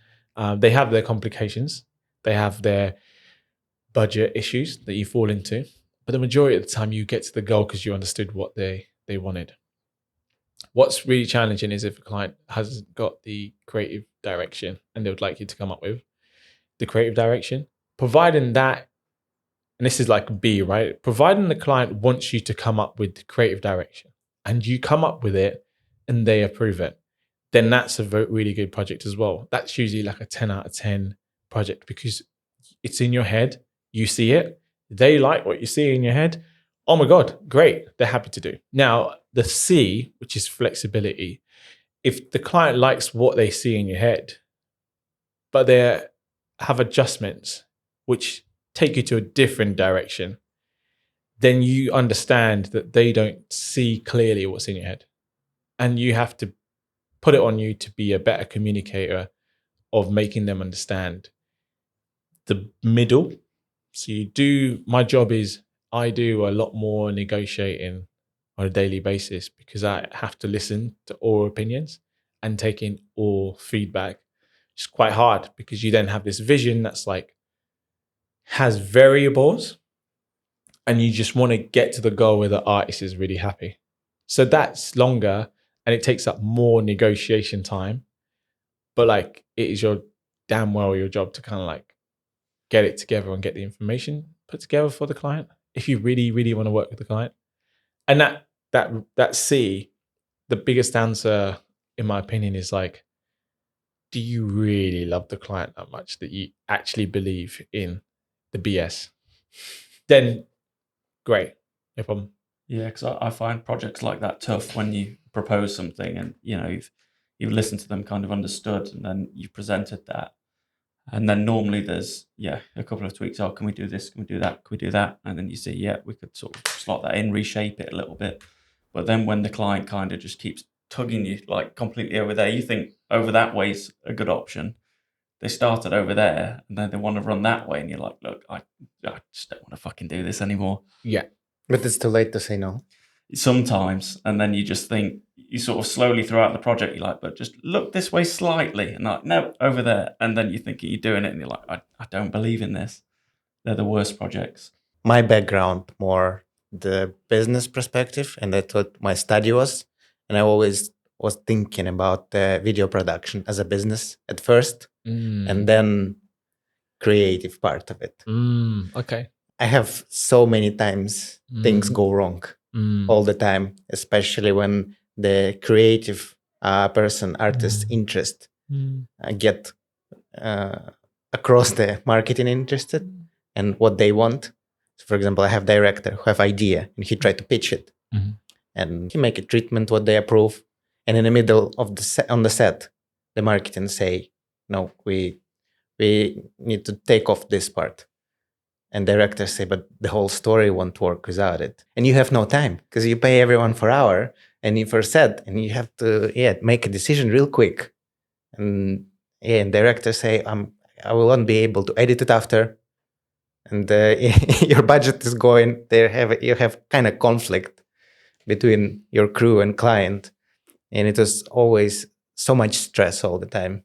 They have their complications, they have their budget issues that you fall into, but the majority of the time you get to the goal because you understood what they wanted. What's really challenging is if a client hasn't got the creative direction and they would like you to come up with the creative direction, providing that, and this is like B, right? Providing the client wants you to come up with the creative direction and you come up with it and they approve it, then that's a really good project as well. That's usually like a 10 out of 10 project because it's in your head, you see it, they like what you see in your head. Oh my God, great, they're happy to do. Now, the C, which is flexibility, if the client likes what they see in your head, but they have adjustments which take you to a different direction, then you understand that they don't see clearly what's in your head. And you have to put it on you to be a better communicator of making them understand the middle. So my job is I do a lot more negotiating on a daily basis because I have to listen to all opinions and take in all feedback. It's quite hard because you then have this vision that's like has variables and you just want to get to the goal where the artist is really happy. So that's longer and it takes up more negotiation time. But like it is your damn well your job to kind of like get it together and get the information put together for the client if you really, really want to work with the client. And that C, the biggest answer, in my opinion, is like, do you really love the client that much that you actually believe in the BS? Then great, no problem. Yeah, because I find projects like that tough when you propose something and you've listened to them, kind of understood, and then you've presented that. And then normally there's a couple of tweaks. Oh, can we do this? Can we do that? Can we do that? And then you say, yeah, we could sort of slot that in, reshape it a little bit. But then when the client kind of just keeps tugging you like completely over there, you think over that way's a good option. They started over there and then they want to run that way, and you're like, look, I just don't want to fucking do this anymore. Yeah. But it's too late to say no. Sometimes, and then you just think, you sort of slowly throughout the project, you're like, but just look this way slightly, and like, no, over there. And then you think you're doing it, and you're like, I don't believe in this. They're the worst projects. My background, more the business perspective, and that's what my study was. And I always was thinking about the video production as a business at first, and then creative part of it. Okay. I have so many times things go wrong all the time, especially when the creative artist interest get across the marketing interested and what they want. So for example, I have director who have idea and he tried to pitch it and he make a treatment what they approve. And in the middle of on the set, the marketing say, no, we need to take off this part. And directors say, but the whole story won't work without it. And you have no time because you pay everyone for hour and you for set and you have to make a decision real quick. And directors say, I will not be able to edit it after. And your budget is going. You have kind of conflict between your crew and client. And it was always so much stress all the time.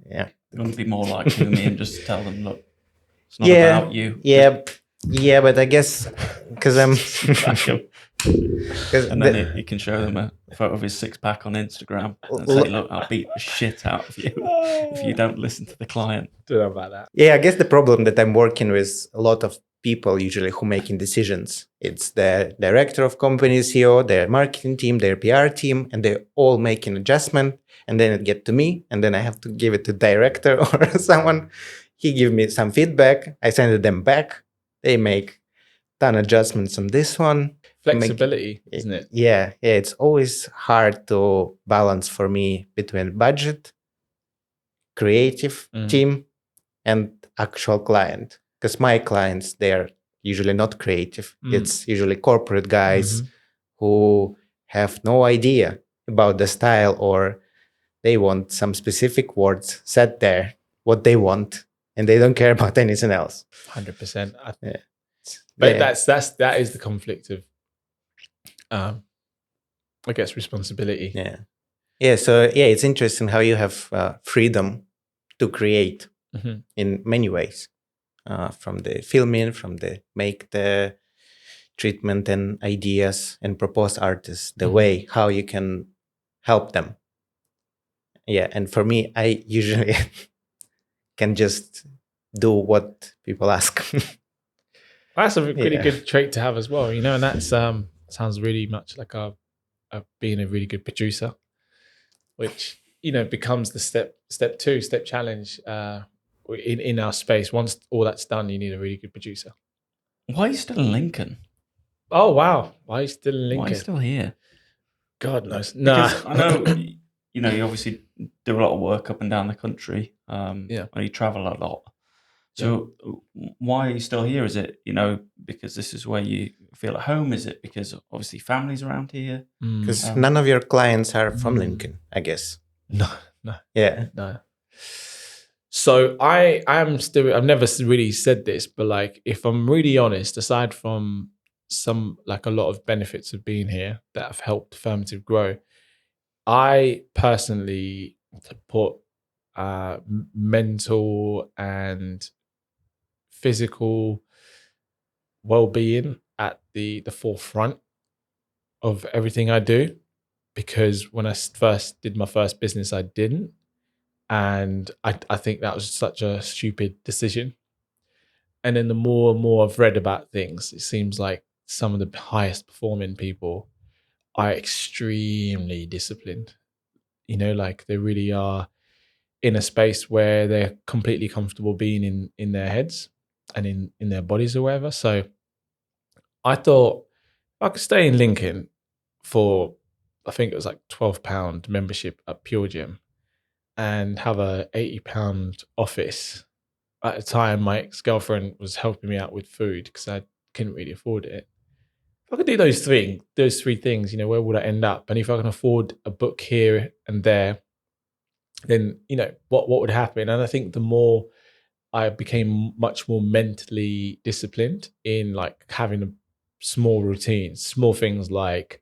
Yeah. It wouldn't be more like Dumi and just tell them, look, it's not about you. Yeah, but I guess because I'm... and then you can show them a photo of his six-pack on Instagram and say, look, I'll beat the shit out of you if you don't listen to the client. Don't know about that. Yeah, I guess the problem that I'm working with a lot of people usually who making decisions. It's the director of company, CEO, their marketing team, their PR team, and they're all making adjustment. And then it get to me, and then I have to give it to director or someone. He give me some feedback. I send it them back. They make ton adjustments on this one. Flexibility, isn't it? Yeah. It's always hard to balance for me between budget, creative team, and actual client. Because my clients, they're usually not creative. It's usually corporate guys who have no idea about the style, or they want some specific words set there, what they want, and they don't care about anything else. 100%. Yeah. But that is the conflict of, I guess, responsibility. Yeah. So it's interesting how you have freedom to create in many ways, from the filming, from the make the treatment and ideas and propose artists, the way how you can help them. Yeah, and for me, I usually can just do what people ask. That's a really good trait to have as well, and that sounds really much like being a really good producer, which becomes the step challenge in our space. Once all that's done, you need a really good producer. Why are you still in Lincoln? Oh wow, why are you still in Lincoln? Why are you still here? God knows. Because I know you obviously do a lot of work up and down the country. And you travel a lot. So why are you still here? Is it, because this is where you feel at home? Is it because obviously family's around here? Because none of your clients are from Lincoln, I guess. No. Yeah. No. So I've never really said this, but like, if I'm really honest, aside from a lot of benefits of being here that have helped Firmative grow, I personally put mental and physical well-being at the forefront of everything I do, because when I first did my first business, I didn't, and I think that was such a stupid decision. And then the more and more I've read about things, it seems like some of the highest performing people are extremely disciplined. Like they really are in a space where they're completely comfortable being in their heads and in their bodies or whatever. So I thought I could stay in Lincoln for, I think it was like £12 membership at Pure Gym, and have a £80 office. At the time, my ex-girlfriend was helping me out with food because I couldn't really afford it. If I could do those three things, where would I end up? And if I can afford a book here and there, then what would happen? And I think the more I became much more mentally disciplined in like having small routines, small things like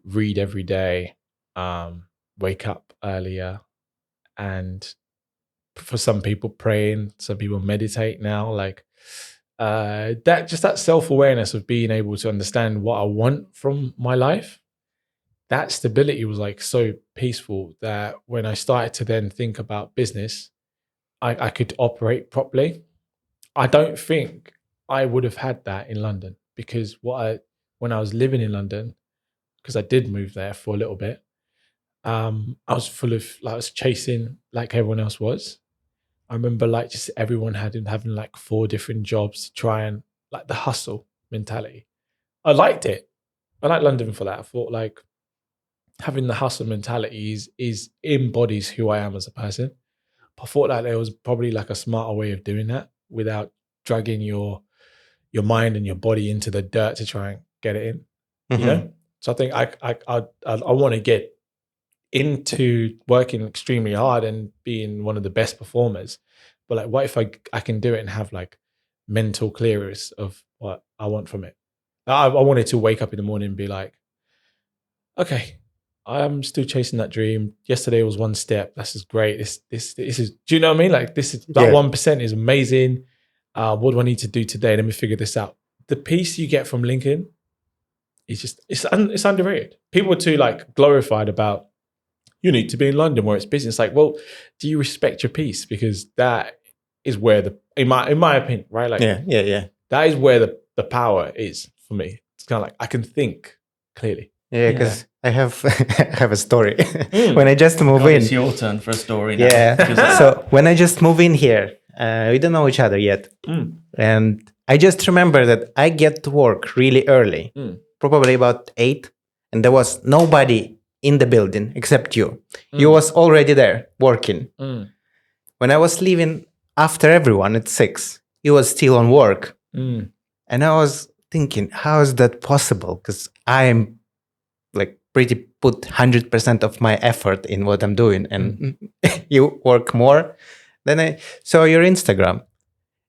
read every day, wake up earlier, and for some people praying, some people meditate now, like that self-awareness of being able to understand what I want from my life, that stability was like so peaceful that when I started to then think about business, I could operate properly. I don't think I would have had that in London, because when I was living in London, because I did move there for a little bit, I was I was chasing like everyone else was. I remember like just everyone having like 4 different jobs to try and like the hustle mentality. I liked it. I like London for that. I thought like having the hustle mentality is embodies who I am as a person. But I thought that there was probably like a smarter way of doing that without dragging your mind and your body into the dirt to try and get it in. So I think I want to get into working extremely hard and being one of the best performers, but like, what if I can do it and have like mental clearance of what I want from it? I wanted to wake up in the morning and be like, okay, I'm still chasing that dream. Yesterday was one step. This is great. This is, do you know what I mean? Like that 1% is amazing. What do I need to do today? Let me figure this out. The peace you get from Lincoln is just, it's underrated. People are too like glorified about, you need to be in London where it's business. Like, well, do you respect your peace? Because that is where in my opinion, right? Like, yeah. That is where the power is for me. It's kind of like I can think clearly. Yeah, because I have I have a story. When I just moved in, it's your turn for a story now. Yeah. So when I just moved in here, we don't know each other yet, and I just remember that I get to work really early, probably about 8, and there was nobody in the building except you. You was already there working. When I was leaving after everyone at 6, you was still on work. And I was thinking, how is that possible? Because I am like pretty put 100% of my effort in what I'm doing, and you work more. Then I saw your Instagram,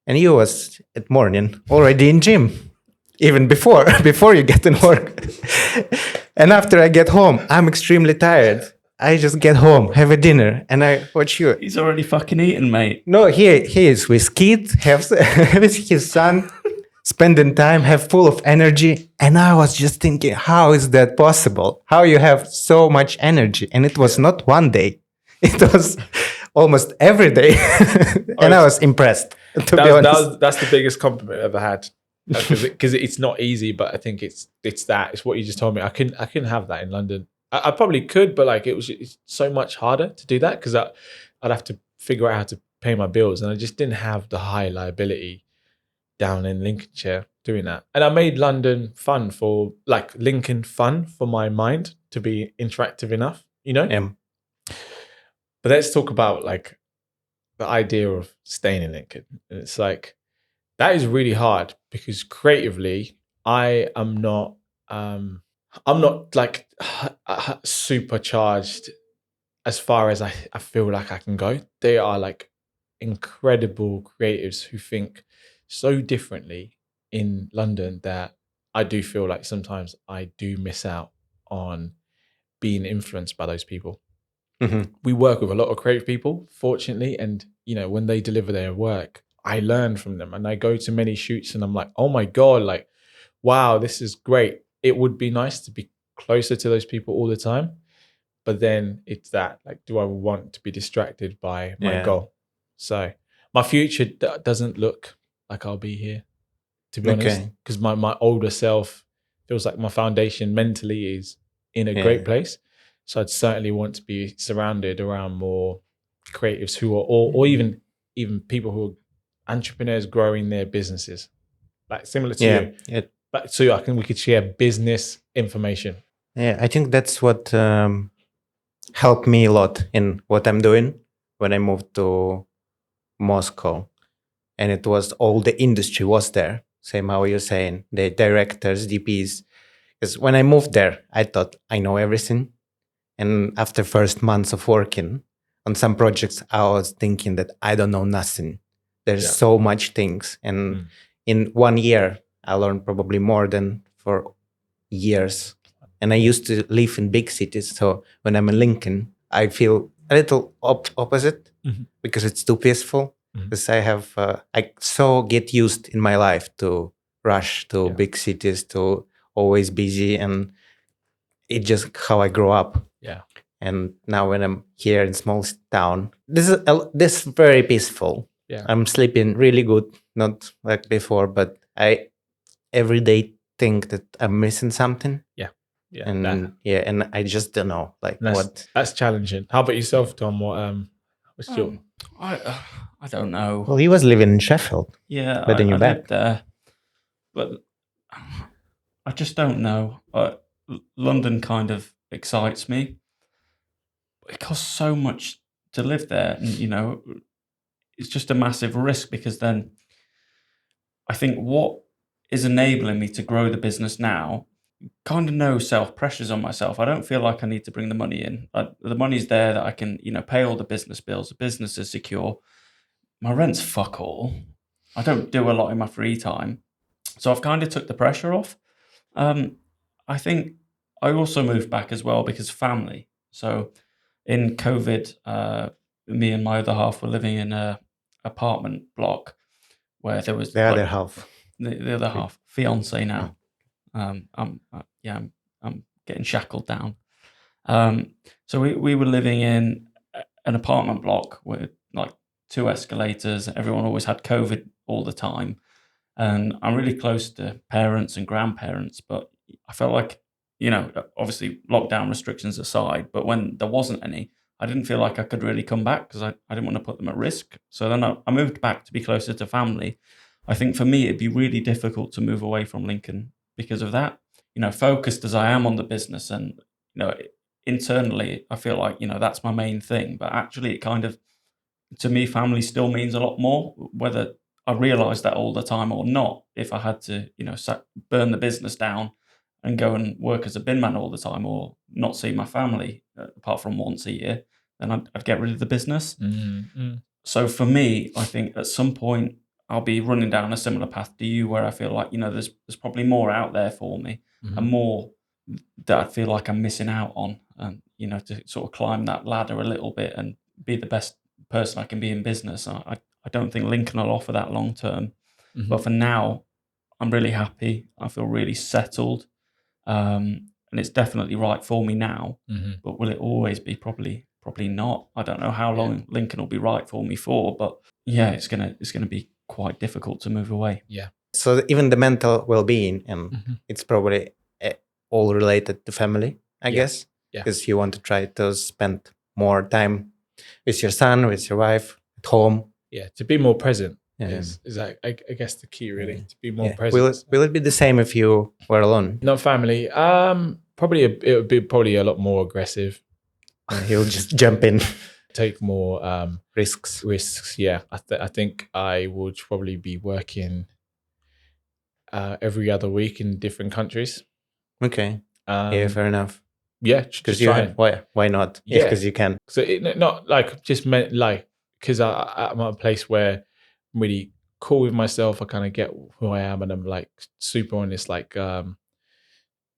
and you was at morning already in gym, even before before you get in work. And after I get home, I'm extremely tired. I just get home, have a dinner, and I watch you. He's already fucking eaten, mate. No, he is with kid, have with his son, spending time, have full of energy. And I was just thinking, how is that possible? How you have so much energy? And it was not one day; it was almost every day. And I was impressed. To be honest, That's the biggest compliment I've ever had. Because it's not easy, but I think it's what you just told me. I couldn't have that in London. I probably could, but like it's so much harder to do that because I'd have to figure out how to pay my bills, and I just didn't have the high liability down in Lincolnshire doing that. And I made London fun for like Lincoln fun for my mind to be interactive enough, you know. Yeah. But let's talk about like the idea of staying in Lincoln. And it's like that is really hard because creatively, I'm not like supercharged as far as I feel like I can go. They are like incredible creatives who think so differently in London that I do feel like sometimes I do miss out on being influenced by those people. We work with a lot of creative people, fortunately, and you know, when they deliver their work, I learn from them, and I go to many shoots and I'm like, oh my God, like, wow, this is great. It would be nice to be closer to those people all the time. But then it's that, like, do I want to be distracted by my goal? So my future doesn't look like I'll be here, to be honest, because my older self feels like my foundation mentally is in a great place. So I'd certainly want to be surrounded around more creatives who are, or even people who are entrepreneurs growing their businesses, like similar to you. Yeah. But so we could share business information. Yeah, I think that's what helped me a lot in what I'm doing when I moved to Moscow. And it was all the industry was there. Same how you're saying, the directors, DPs. Because when I moved there, I thought I know everything. And after first months of working on some projects, I was thinking that I don't know nothing. There's so much things. And in 1 year, I learned probably more than for years. And I used to live in big cities. So when I'm in Lincoln, I feel a little opposite because it's too peaceful. Because I so get used in my life to rush to big cities, to always busy. And it's just how I grow up. Yeah. And now when I'm here in small town, this is very peaceful. Yeah. I'm sleeping really good, not like before, but I every day think that I'm missing something. Yeah. And I just don't know what. That's challenging. How about yourself, Tom? What's your? I don't know. Well, he was living in Sheffield. Yeah, but then you're back lived there, but I just don't know. London kind of excites me. It costs so much to live there, and you know, it's just a massive risk because then I think what is enabling me to grow the business now, kind of no self pressures on myself. I don't feel like I need to bring the money in. The money's there that I can, you know, pay all the business bills. The business is secure. My rent's fuck all. I don't do a lot in my free time, so I've kind of took the pressure off. I think I also moved back as well because family. So in COVID, me and my other half were living in a apartment block where there was the other half. The other half, fiance now. I'm getting shackled down. So we were living in an apartment block with like 2 escalators. Everyone always had COVID all the time. And I'm really close to parents and grandparents, but I felt like, you know, obviously lockdown restrictions aside, but when there wasn't any, I didn't feel like I could really come back because I didn't want to put them at risk. So then I moved back to be closer to family. I think for me, it'd be really difficult to move away from Lincoln because of that. You know, focused as I am on the business and, you know, internally, I feel like, you know, that's my main thing. But actually, it kind of, to me, family still means a lot more, whether I realised that all the time, or not. If I had to, burn the business down and go and work as a bin man all the time, or not see my family apart from once a year, then I'd get rid of the business. Mm-hmm. So for me, I think at some point I'll be running down a similar path to you, where I feel like there's probably more out there for me, and more that I feel like I'm missing out on, and to sort of climb that ladder a little bit and be the best person I can be in business. I don't think Lincoln will offer that long term, but for now, I'm really happy. I feel really settled, and it's definitely right for me now. But will it always be? Probably not. I don't know how long Lincoln will be right for me for, but yeah, it's gonna be quite difficult to move away. Yeah. So even the mental well-being, and it's probably all related to family, I guess, because you want to try to spend more time with your son, with your wife, at home. Yeah, to be more present is I guess the key, really, to be more present. Will it be the same if you were alone? Not family. Probably it would be probably a lot more aggressive. He'll just jump in, take more risks. Yeah, I think I would probably be working every other week in different countries. Okay. Yeah, fair enough. Yeah, because why not? Yeah, because you can. So it not like just meant like because I'm at a place where I'm really cool with myself. I kind of get who I am, and I'm like super on this like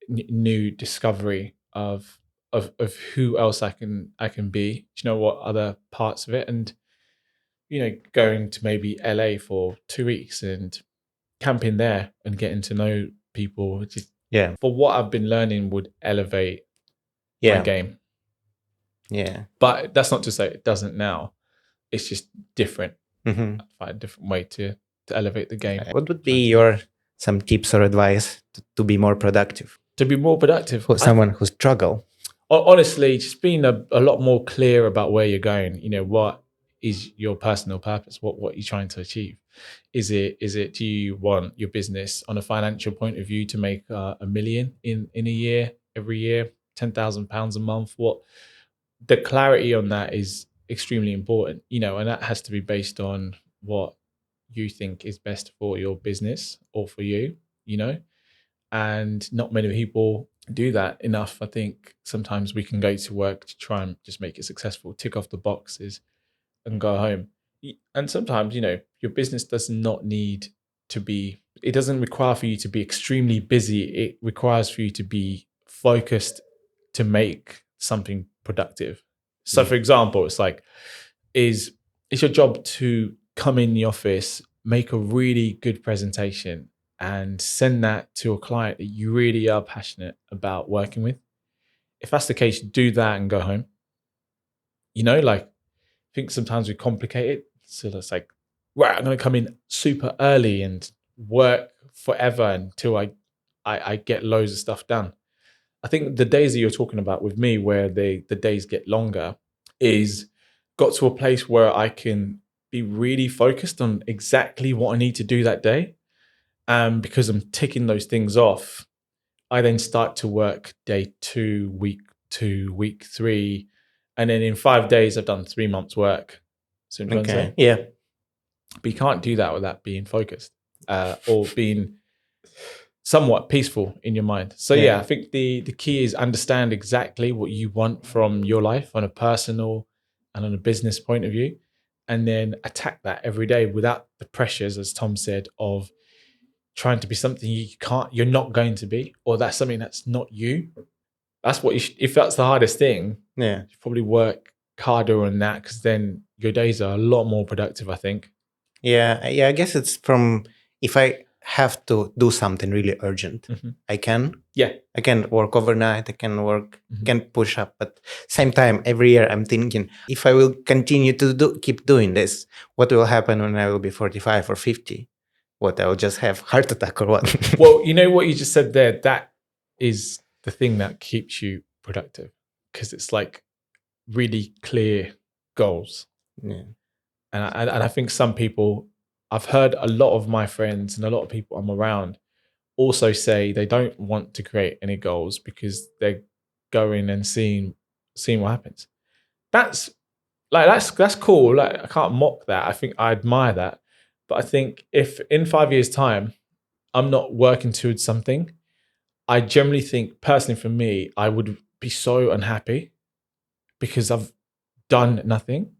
new discovery of who else I can be. Do you know what other parts of it? And going to maybe LA for 2 weeks and camping there and getting to know people, just for what I've been learning would elevate my game. Yeah, but that's not to say it doesn't now. It's just different. I find a different way to elevate the game. What would be some tips or advice to be more productive? To be more productive, for someone who struggles. Honestly, just being a lot more clear about where you're going. What is your personal purpose? What you're trying to achieve? Is it do you want your business on a financial point of view to make $1 million in a year, every year, £10,000 a month? What the clarity on that is extremely important, and that has to be based on what you think is best for your business or for you, and not many people do that enough. I think sometimes we can go to work to try and just make it successful, tick off the boxes and go home. And sometimes, your business does not need to be, it doesn't require for you to be extremely busy. It requires for you to be focused to make something productive. So for example, it's like, it's your job to come in the office, make a really good presentation and send that to a client that you really are passionate about working with. If that's the case, do that and go home. I think sometimes we complicate it. So it's like, right, I'm going to come in super early and work forever until I get loads of stuff done. I think the days that you're talking about with me, where the days get longer, is got to a place where I can be really focused on exactly what I need to do that day. And because I'm ticking those things off, I then start to work day 2, week 2, week 3. And then in 5 days, I've done 3 months work. So I'm trying to say. Yeah. But you can't do that without being focused or being somewhat peaceful in your mind. So I think the key is understand exactly what you want from your life on a personal and on a business point of view, and then attack that every day without the pressures, as Tom said, of trying to be something you're not going to be, or that's something that's not you. That's what if that's the hardest thing, you probably work harder on that, because then your days are a lot more productive, I think. Yeah, I guess it's from, if I have to do something really urgent, I can. Yeah. I can work overnight, I can can push up. But same time, every year I'm thinking, if I will continue to keep doing this, what will happen when I will be 45 or 50? What, I will just have heart attack or what? Well, what you just said there, that is the thing that keeps you productive, because it's like really clear goals. Yeah. And I think some people, I've heard a lot of my friends and a lot of people I'm around also say they don't want to create any goals because they're going and seeing what happens. That's cool. Like, I can't mock that. I think I admire that. But I think if in 5 years' time, I'm not working towards something, I generally think, personally for me, I would be so unhappy because I've done nothing.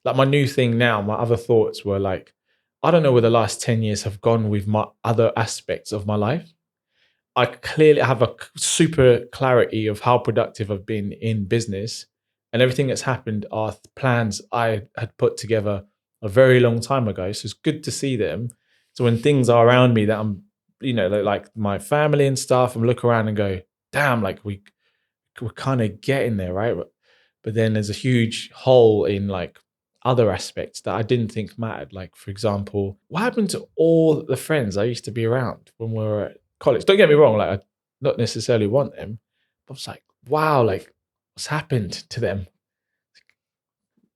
Like my new thing now, my other thoughts were like, I don't know where the last 10 years have gone with my other aspects of my life. I clearly have a super clarity of how productive I've been in business, and everything that's happened are plans I had put together a very long time ago. So it's good to see them. So when things are around me that I'm, like my family and stuff, I'm look around and go, damn, like we're kind of getting there, right? But then there's a huge hole in like other aspects that I didn't think mattered. Like, for example, what happened to all the friends I used to be around when we were at college? Don't get me wrong, like I not necessarily want them, but it's like, wow, like what's happened to them?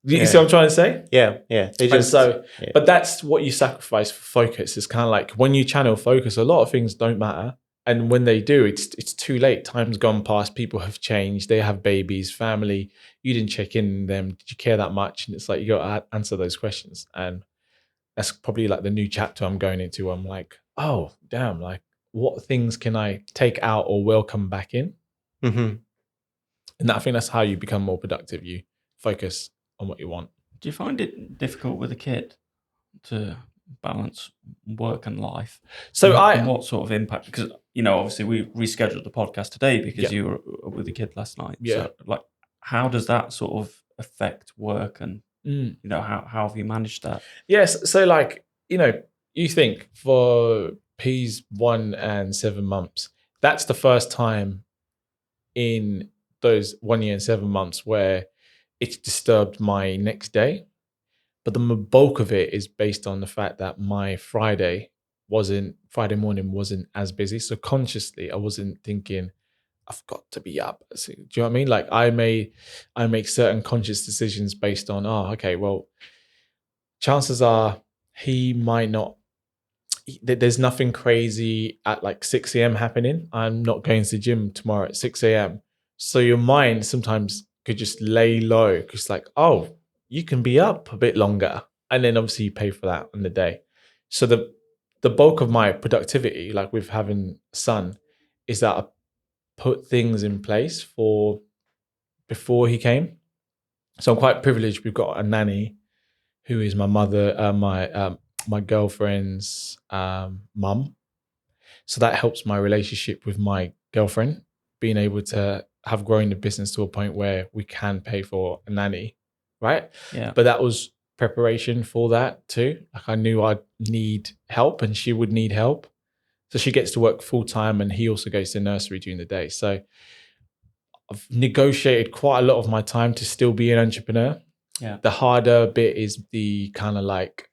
You see what I'm trying to say? Yeah. They And just so, but that's what you sacrifice for focus. It's kind of like when you channel focus, a lot of things don't matter. And when they do, it's too late. Time's gone past. People have changed. They have babies, family. You didn't check in on them. Did you care that much? And it's like you got to answer those questions. And that's probably like the new chapter I'm going into. I'm like, oh, damn, like what things can I take out or welcome back in? Mhm. And I think that's how you become more productive. You focus on what you want. Do you find it difficult with a kid to balance work and life? So and what sort of impact? Because obviously we rescheduled the podcast today because you were with the kid last night. Yeah. So, like, how does that sort of affect work, and how have you managed that? Yes. So like, you think for P's 1 and 7 months, that's the first time in those 1 year and 7 months where it's disturbed my next day. But the bulk of it is based on the fact that my Friday morning wasn't as busy. So consciously, I wasn't thinking, I've got to be up. So, do you know what I mean? Like I make certain conscious decisions based on, oh, okay, well, chances are he might not. There's nothing crazy at like 6 a.m. happening. I'm not going to the gym tomorrow at 6 a.m. So your mind sometimes could just lay low because like, oh, you can be up a bit longer. And then obviously you pay for that on the day. So the bulk of my productivity, like with having a son, is that I put things in place for before he came. So I'm quite privileged. We've got a nanny who is my mother, my girlfriend's mum. So that helps my relationship with my girlfriend, being able to have grown the business to a point where we can pay for a nanny, right? Yeah. But that was preparation for that too. Like I knew I'd need help and she would need help. So she gets to work full time and he also goes to nursery during the day. So I've negotiated quite a lot of my time to still be an entrepreneur. Yeah. The harder bit is the kind of like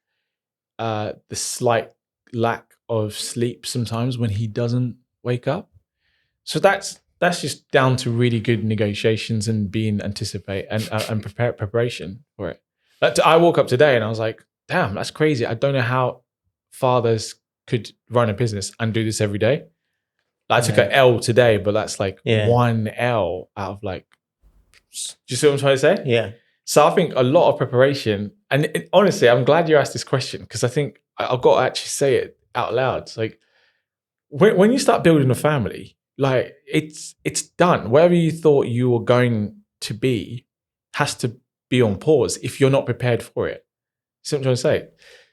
the slight lack of sleep sometimes when he doesn't wake up. So that's just down to really good negotiations and being anticipate and preparation for it. I woke up today and I was like, damn, that's crazy. I don't know how fathers could run a business and do this every day. I took an L today, but that's like one L out of like, do you see what I'm trying to say? Yeah. So I think a lot of preparation, and honestly, I'm glad you asked this question because I think I've got to actually say it out loud. It's like when you start building a family, like it's done. Wherever you thought you were going to be has to be on pause if you're not prepared for it. See what I'm trying to say?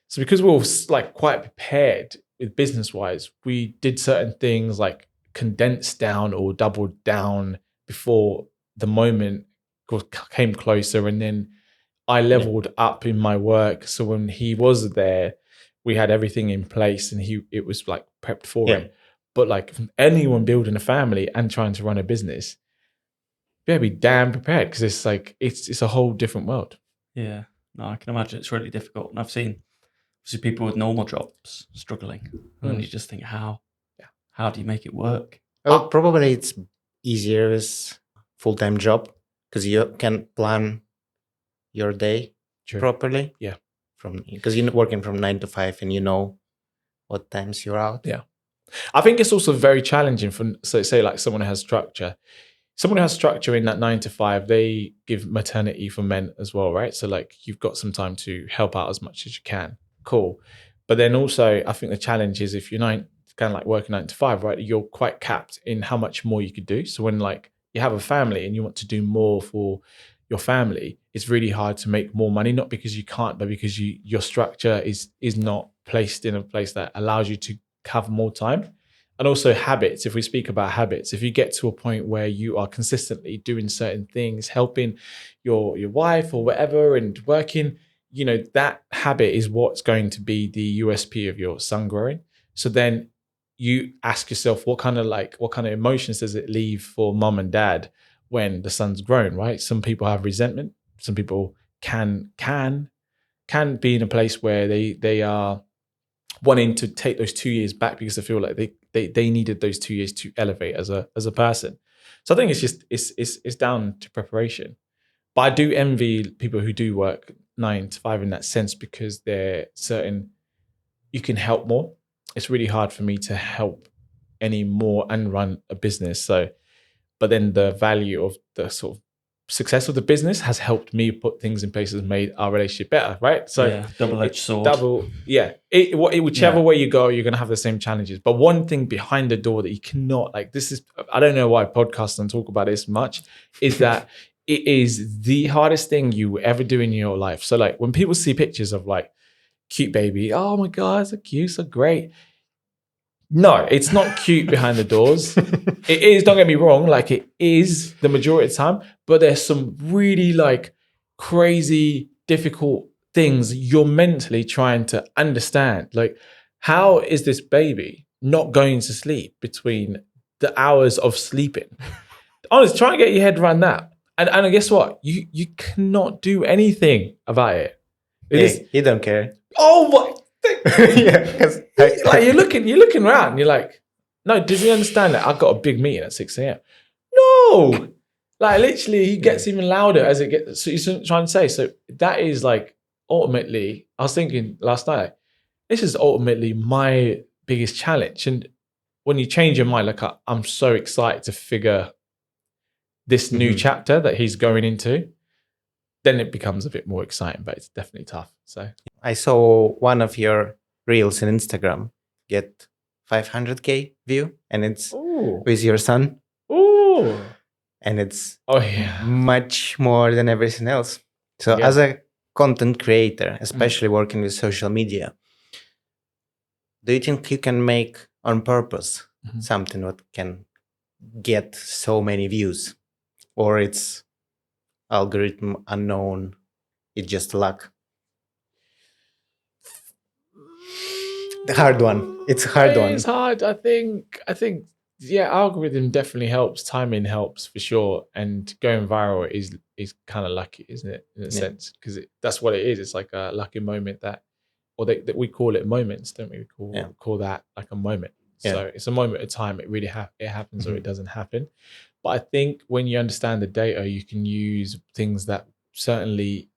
So because we're all like quite prepared with business wise, we did certain things like condensed down or doubled down before the moment came closer, and then I leveled up in my work. So when he was there, we had everything in place, and it was like prepped for it. But like anyone building a family and trying to run a business, you better be damn prepared because it's like it's a whole different world. Yeah. No, I can imagine it's really difficult. And I've seen people with normal jobs struggling. And you just think, how do you make it work? Well, probably it's easier as full-time job because you can plan your day properly. Yeah. Because you're working from 9 to 5 and you know what times you're out. Yeah. I think it's also very challenging for, so say like someone who has structure. Someone who has structure in that 9 to 5, they give maternity for men as well, right? So like you've got some time to help out as much as you can. cool. But then also, I think the challenge is if you're kind of like working 9 to 5, right? You're quite capped in how much more you could do. So when like you have a family and you want to do more for your family, it's really hard to make more money, not because you can't, but because your structure is not placed in a place that allows you to have more time. And also habits. If we speak about habits, if you get to a point where you are consistently doing certain things, helping your wife or whatever and working, that habit is what's going to be the USP of your son growing. So then you ask yourself, what kind of emotions does it leave for mom and dad when the son's grown, right? Some people have resentment. Some people can be in a place where they are wanting to take those 2 years back because they feel like they needed those 2 years to elevate as a person. So I think it's just it's down to preparation. But I do envy people who do work 9 to 5 in that sense, because they're certain you can help more. It's really hard for me to help any more and run a business. So, but then the value of the sort of success of the business has helped me put things in place that made our relationship better, right? So double-edged sword. Whichever way you go, you're going to have the same challenges. But one thing behind the door that you cannot, I don't know why podcasts don't talk about this much, is that it is the hardest thing you will ever do in your life. So like when people see pictures of like cute baby, oh my God, so cute, so great. No, it's not cute behind the doors. It is, don't get me wrong, like it is the majority of the time, but there's some really like crazy, difficult things you're mentally trying to understand. Like, how is this baby not going to sleep between the hours of sleeping? Honestly, try and get your head around that. And guess what? You cannot do anything about it. You don't care. Oh my. Yeah, like you're looking around and you're like, no, does he understand that I've got a big meeting at 6 a.m.? No. Like literally he gets even louder as it gets. So you're trying to say, so that is like ultimately, I was thinking last night, this is ultimately my biggest challenge. And when you change your mind, like I'm so excited to figure this new chapter that he's going into, then it becomes a bit more exciting, but it's definitely tough. So I saw one of your reels on Instagram get 500K view, and it's with your son. Ooh. And it's yeah, much more than everything else. So as a content creator, especially working with social media, do you think you can make on purpose something that can get so many views, or it's algorithm unknown, it's just luck? The hard one. It's a hard one. It's hard. I think algorithm definitely helps. Timing helps for sure, and going viral is kind of lucky, isn't it? In a sense, because that's what it is. It's like a lucky moment that we call it moments, don't we? We call that like a moment. So it's a moment of time. It really it happens or it doesn't happen. But I think when you understand the data, you can use things that certainly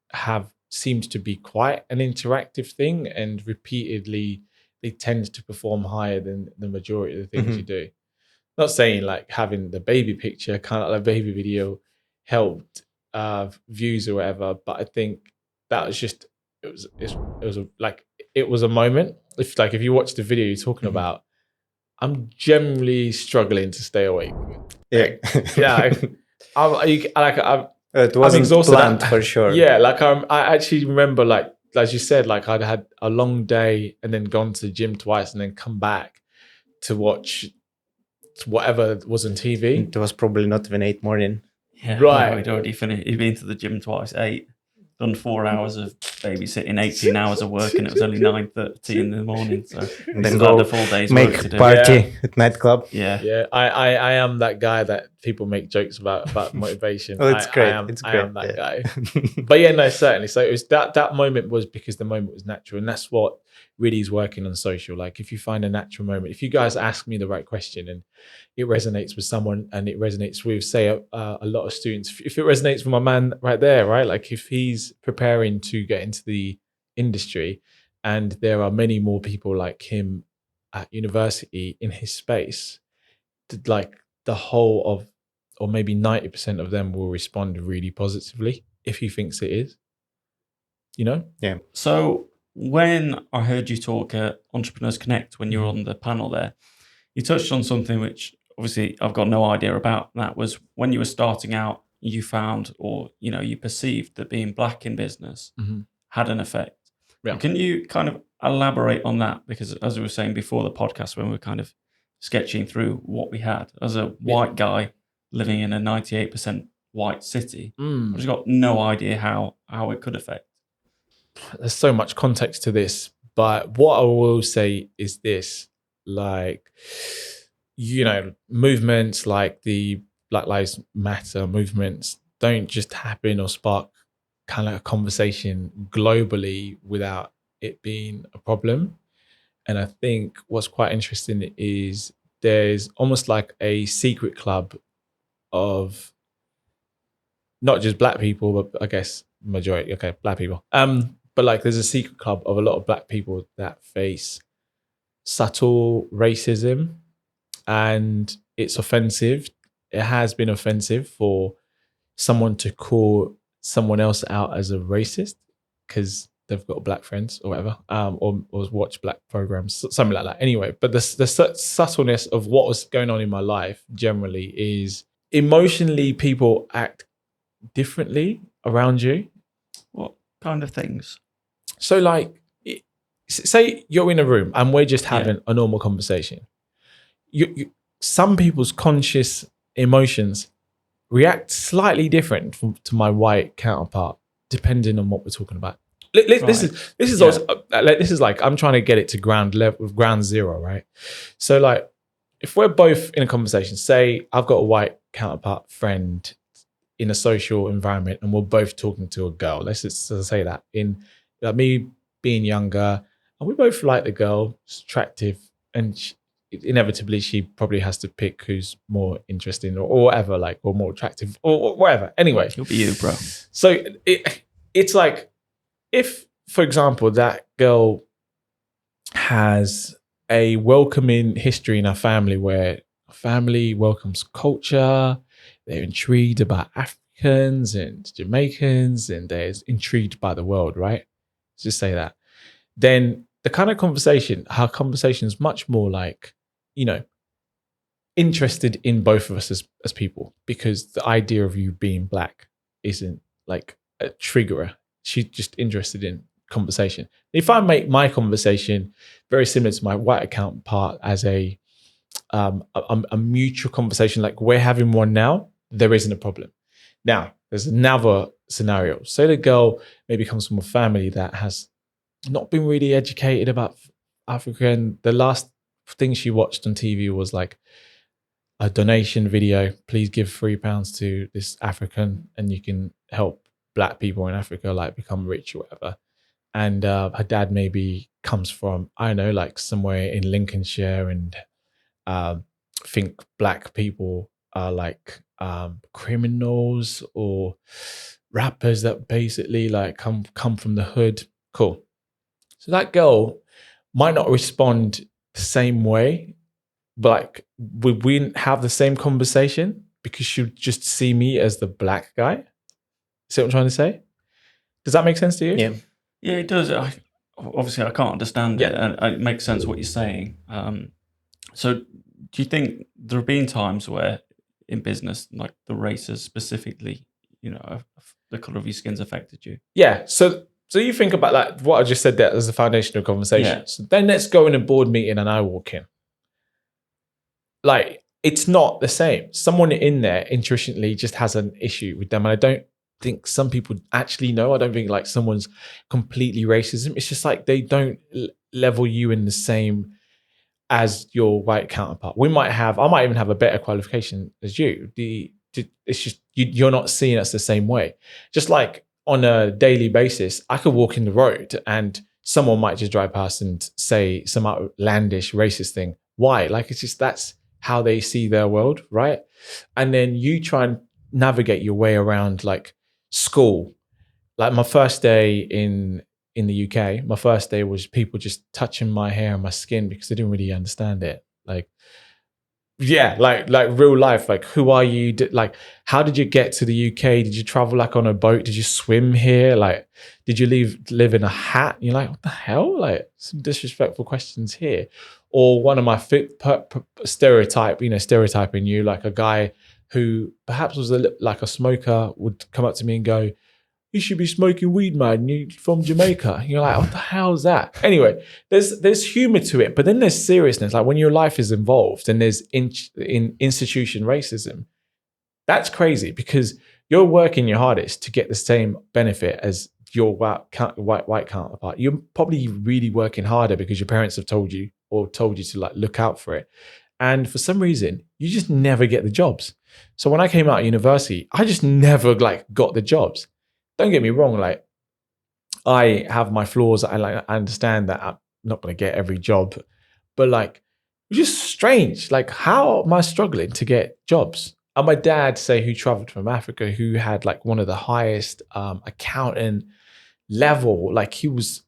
seemed to be quite an interactive thing, and repeatedly they tend to perform higher than the majority of the things you do. Not saying like having the baby picture, kind of like baby video, helped views or whatever, but I think that was just it was a moment. If you watch the video you're talking about, I'm generally struggling to stay awake. It wasn't exhausted planned for sure. Yeah, I actually remember, like as you said, like I'd had a long day and then gone to the gym twice and then come back to watch whatever was on TV. It was probably not even 8 morning. Yeah, right. He'd already finished. He'd been to the gym twice, 8, done 4 hours of babysitting, 18 hours of work, and it was only 9:30 in the morning. So and then go the full day's make work to do. party at nightclub. Yeah. I am that guy that people make jokes about motivation. Oh, it's great. I am that guy. But yeah, no, certainly. So it was that moment was because the moment was natural, and that's what really is working on social. Like if you find a natural moment, if you guys ask me the right question and it resonates with someone, and it resonates with, say, a lot of students, if it resonates with my man right there, right? Like if he's preparing to get into the industry and there are many more people like him at university in his space, like the whole of, or maybe 90% of them will respond really positively if he thinks it is, Yeah. So when I heard you talk at Entrepreneurs Connect, when you were on the panel there, you touched on something which obviously I've got no idea about. That was when you were starting out, you found, or you perceived that being black in business had an effect. Yeah. Can you kind of elaborate on that? Because as we were saying before the podcast, when we were kind of sketching through what we had as a white guy living in a 98% white city, I've just got no idea how it could affect. There's so much context to this, but what I will say is this, like, movements like the Black Lives Matter movements don't just happen or spark kind of a conversation globally without it being a problem. And I think what's quite interesting is there's almost like a secret club of not just black people, but I guess majority, okay, black people. But like there's a secret club of a lot of black people that face subtle racism, and it's offensive. It has been offensive for someone to call someone else out as a racist because they've got black friends or whatever, or watch black programs, something like that. Anyway, but the subtleness of what was going on in my life generally is emotionally people act differently around you. What kind of things? So like, say you're in a room and we're just having a normal conversation. Some people's conscious emotions react slightly different to my white counterpart, depending on what we're talking about. This is also this is like I'm trying to get it to ground level, ground zero, right? So like, if we're both in a conversation, say I've got a white counterpart friend in a social environment, and we're both talking to a girl. Let's just say that in like me being younger, and we both like the girl, she's attractive, and inevitably she probably has to pick who's more interesting or whatever, like, or more attractive or whatever. Anyway, it'll be you, bro. So it's like, if, for example, that girl has a welcoming history in her family where family welcomes culture, they're intrigued about Africans and Jamaicans, and they're intrigued by the world, right? Let's just say that. Then the kind of conversation, her conversation is much more like, interested in both of us as people, because the idea of you being black isn't like a triggerer. She's just interested in conversation. If I make my conversation very similar to my white counterpart as a mutual conversation, like we're having one now, there isn't a problem. Now, there's another scenario. Say the girl maybe comes from a family that has not been really educated about Africa, and the last thing she watched on TV was like a donation video. Please give £3 to this African, and you can help black people in Africa like become rich or whatever. And her dad maybe comes from, I don't know, like somewhere in Lincolnshire, and think black people are like criminals or rappers that basically like come from the hood. Cool. So that girl might not respond the same way, but like we wouldn't have the same conversation because she'd just see me as the black guy. See what I'm trying to say? Does that make sense to you? Yeah, it does. Obviously, I can't understand it, and it makes sense what you're saying. So, do you think there have been times where in business, like the races specifically, the color of your skin's affected you? Yeah. So you think about that, what I just said there as the foundation of conversation. Yeah. So then let's go in a board meeting and I walk in. Like, it's not the same. Someone in there intuitively just has an issue with them. And I don't think some people actually know. I don't think like someone's completely racism. It's just like they don't level you in the same as your white counterpart. I might even have a better qualification as you. It's just you're not seeing us the same way. Just like on a daily basis, I could walk in the road and someone might just drive past and say some outlandish racist thing. Why? Like, it's just, that's how they see their world, right? And then you try and navigate your way around like school. Like my first day in the UK, my first day was people just touching my hair and my skin because they didn't really understand it. Like, Yeah, like real life. Like, who are you? Like, how did you get to the UK? Did you travel like on a boat? Did you swim here? Like, did you live in a hat? You're like, what the hell? Like, some disrespectful questions here. Or one of my stereotyping you, like a guy who perhaps was like a smoker would come up to me and go, you should be smoking weed, man. You from Jamaica. And you're like, what the hell is that? Anyway, there's humor to it, but then there's seriousness. Like when your life is involved and there's in institution racism, that's crazy because you're working your hardest to get the same benefit as your white counterpart. You're probably really working harder because your parents have told you to like look out for it. And for some reason, you just never get the jobs. So when I came out of university, I just never like got the jobs. Don't get me wrong, like I have my flaws. I understand that I'm not going to get every job, but like it's just strange. Like, how am I struggling to get jobs? And my dad, say, who traveled from Africa, who had like one of the highest accountant level, like he was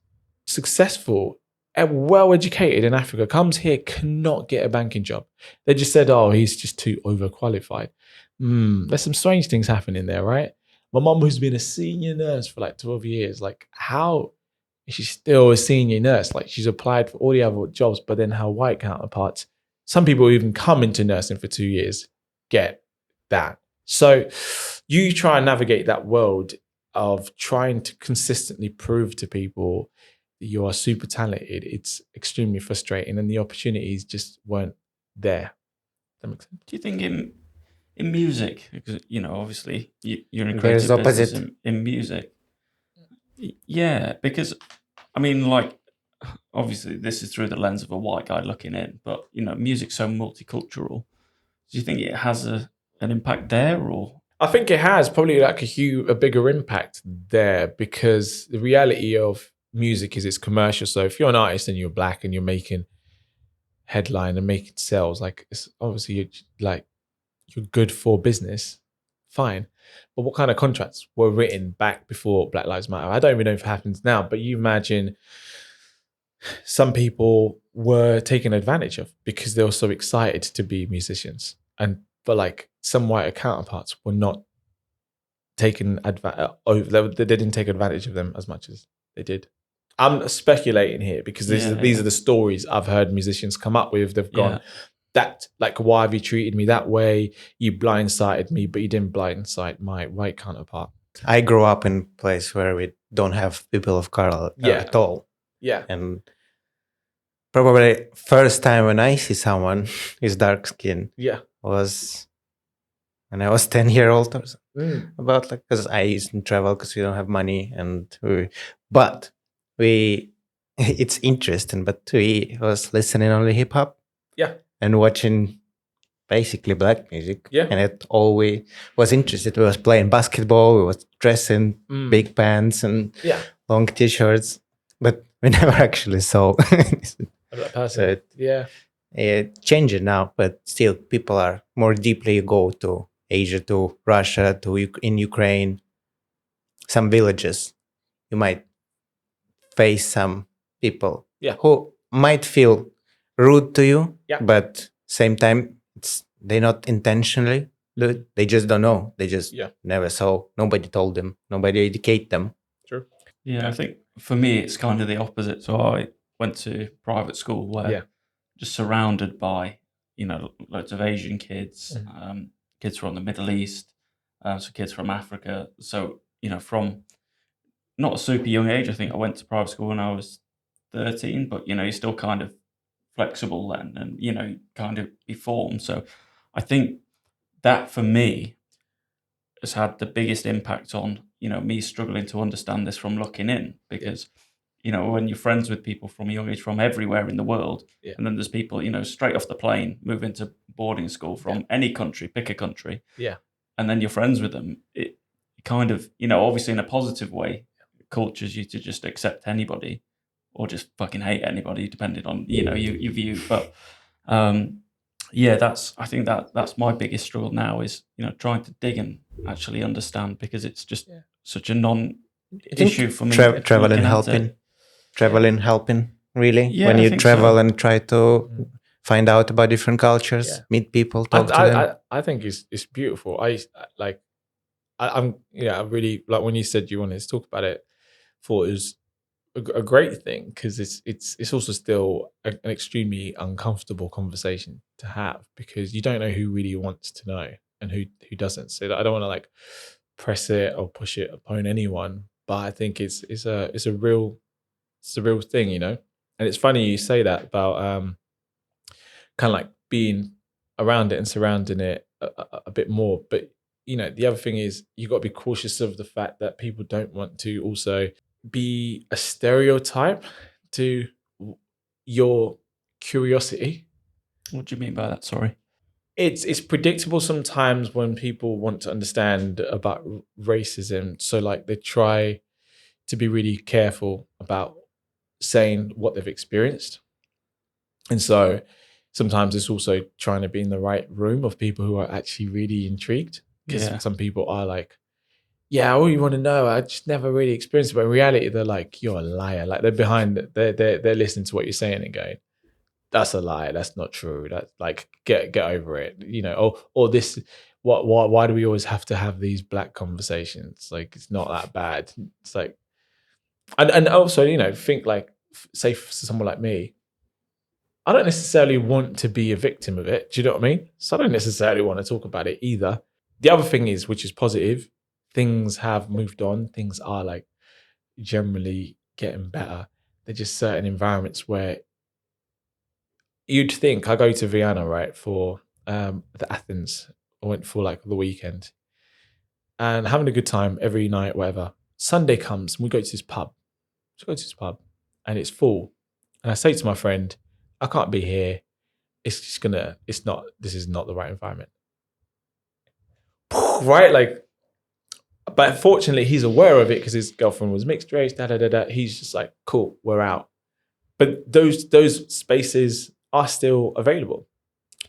successful and well educated in Africa, comes here, cannot get a banking job. They just said, oh, he's just too overqualified. There's some strange things happening there, right? My mom, who's been a senior nurse for like 12 years, like how is she still a senior nurse? Like she's applied for all the other jobs, but then her white counterparts, some people even come into nursing for 2 years, get that. So you try and navigate that world of trying to consistently prove to people that you are super talented. It's extremely frustrating and the opportunities just weren't there. That makes sense. Do you think in music, because obviously you're in There's creative business opposite. in music. Yeah, because I mean, like, obviously this is through the lens of a white guy looking in, but music's so multicultural. Do you think it has an impact there, or? I think it has probably like a bigger impact there because the reality of music is it's commercial. So if you're an artist and you're black and you're making headline and making sales, like it's obviously you're good for business, fine. But what kind of contracts were written back before Black Lives Matter? I don't even know if it happens now, but you imagine some people were taken advantage of because they were so excited to be musicians. But like some white counterparts were not taken they didn't take advantage of them as much as they did. I'm speculating here because these are the stories I've heard musicians come up with. They've gone, that like, why have you treated me that way? You blindsided me, but you didn't blindside my white counterpart. I grew up in a place where we don't have people of color at all. Yeah. And probably first time when I see someone is dark skin was when I was 10-year-old or something. About like, because I used to travel because we don't have money it's interesting, but we was listening only hip hop. Yeah. And watching basically black music. Yeah. And it all we was interested. We was playing basketball, we was dressing big pants and long t-shirts, but we never actually saw that person. So it changed now, but still people are more deeply go to Asia, to Russia, in Ukraine, some villages. You might face some people who might feel rude to you, but same time they're not intentionally rude. They just don't know. They just never saw. Nobody told them. Nobody educate them. True. Yeah, I think for me it's kind of the opposite. So I went to private school where just surrounded by loads of Asian kids, kids from the Middle East, so kids from Africa. So from not a super young age. I think I went to private school when I was 13, but you're still kind of flexible then, and kind of be formed. So I think that for me has had the biggest impact on me struggling to understand this from looking in, because when you're friends with people from a young age from everywhere in the world, and then there's people straight off the plane move into boarding school from any country, pick a country, and then you're friends with them, it kind of obviously in a positive way cultures you to just accept anybody or just fucking hate anybody depending on your view. But I think that's my biggest struggle now is trying to dig and actually understand, because it's just such a non-issue for me. Traveling helping really, when you travel and try to find out about different cultures, Yeah. meet people, talk to them. I think it's beautiful. I'm I really like when you said you wanted to talk about it. Thought it was a great thing because it's also still an extremely uncomfortable conversation to have because you don't know who really wants to know and who doesn't. So I don't want to like press it or push it upon anyone, but I think it's a real thing, you know. And it's funny you say that about kind of like being around it and surrounding it a bit more, but you know the other thing is you got to be cautious of the fact that people don't want to also be a stereotype to your curiosity. What do you mean by that? Sorry. It's predictable sometimes when people want to understand about racism, so like they try to be really careful about saying what they've experienced, and so sometimes it's also trying to be in the right room of people who are actually really intrigued, because Yeah. some people are like, yeah, all you want to know, I just never really experienced it. But in reality, they're like, you're a liar. Like they're behind it. They're listening to what you're saying and going, that's a lie. That's not true. That's like, get over it. You know, or this, why do we always have to have these black conversations? Like, it's not that bad. It's like, and also, you know, think like, say for someone like me, I don't necessarily want to be a victim of it. Do you know what I mean? So I don't necessarily want to talk about it either. The other thing is, which is positive, things have moved on. Things are like generally getting better. There's just certain environments where you'd think I go to Vienna, right, for the Athens. I went for like the weekend and having a good time every night, whatever. Sunday comes and we go to this pub. So go to this pub and it's full. And I say to my friend, I can't be here. This is not the right environment. Right? Like, but fortunately he's aware of it because his girlfriend was mixed race, da da da da. He's just like, cool, we're out. But those spaces are still available.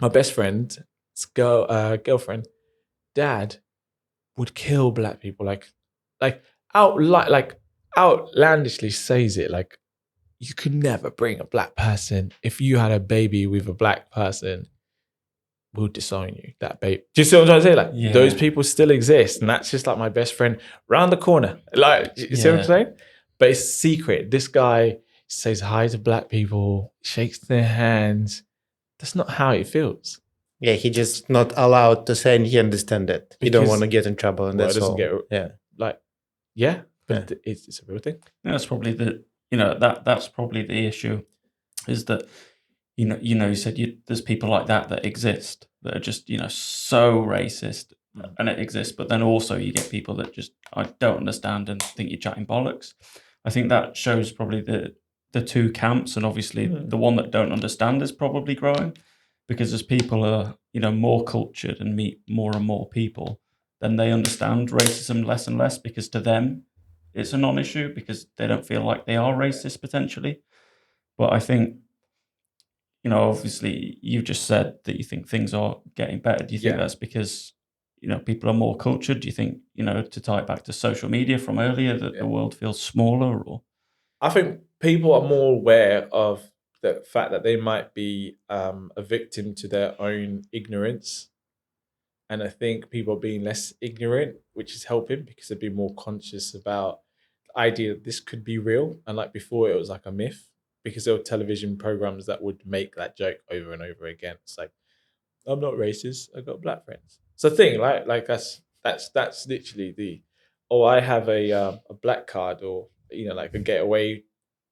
My best friend's girlfriend, dad would kill black people, like outlandishly says it, like you could never bring a black person. If you had a baby with a black person, we'll disown you. That baby. Do you see what I'm trying to say? Like those people still exist, and that's just like my best friend round the corner. Like you see what I'm saying? But it's secret. This guy says hi to black people, shakes their hands. That's not how it feels. Yeah, he just not allowed to say, and he understand it. He don't want to get in trouble, and that's all. But it's a real thing. That's probably that's probably the issue, is that you said there's people like that exist that are just so racist, and it exists, but then also you get people that just I don't understand and think you're chatting bollocks. I think that shows probably the two camps, and obviously the one that don't understand is probably growing, because as people are more cultured and meet more and more people, then they understand racism less and less, because to them it's a non-issue because they don't feel like they are racist potentially. But I think obviously you just said that you think things are getting better. Do you think that's because people are more cultured? Do you think to tie it back to social media from earlier that the world feels smaller? Or I think people are more aware of the fact that they might be a victim to their own ignorance. And I think people are being less ignorant, which is helping because they've been more conscious about the idea that this could be real. And like before, it was like a myth because there were television programs that would make that joke over and over again. It's like, I'm not racist. I got black friends. It's a thing, right? Like that's literally I have a black card, or like a getaway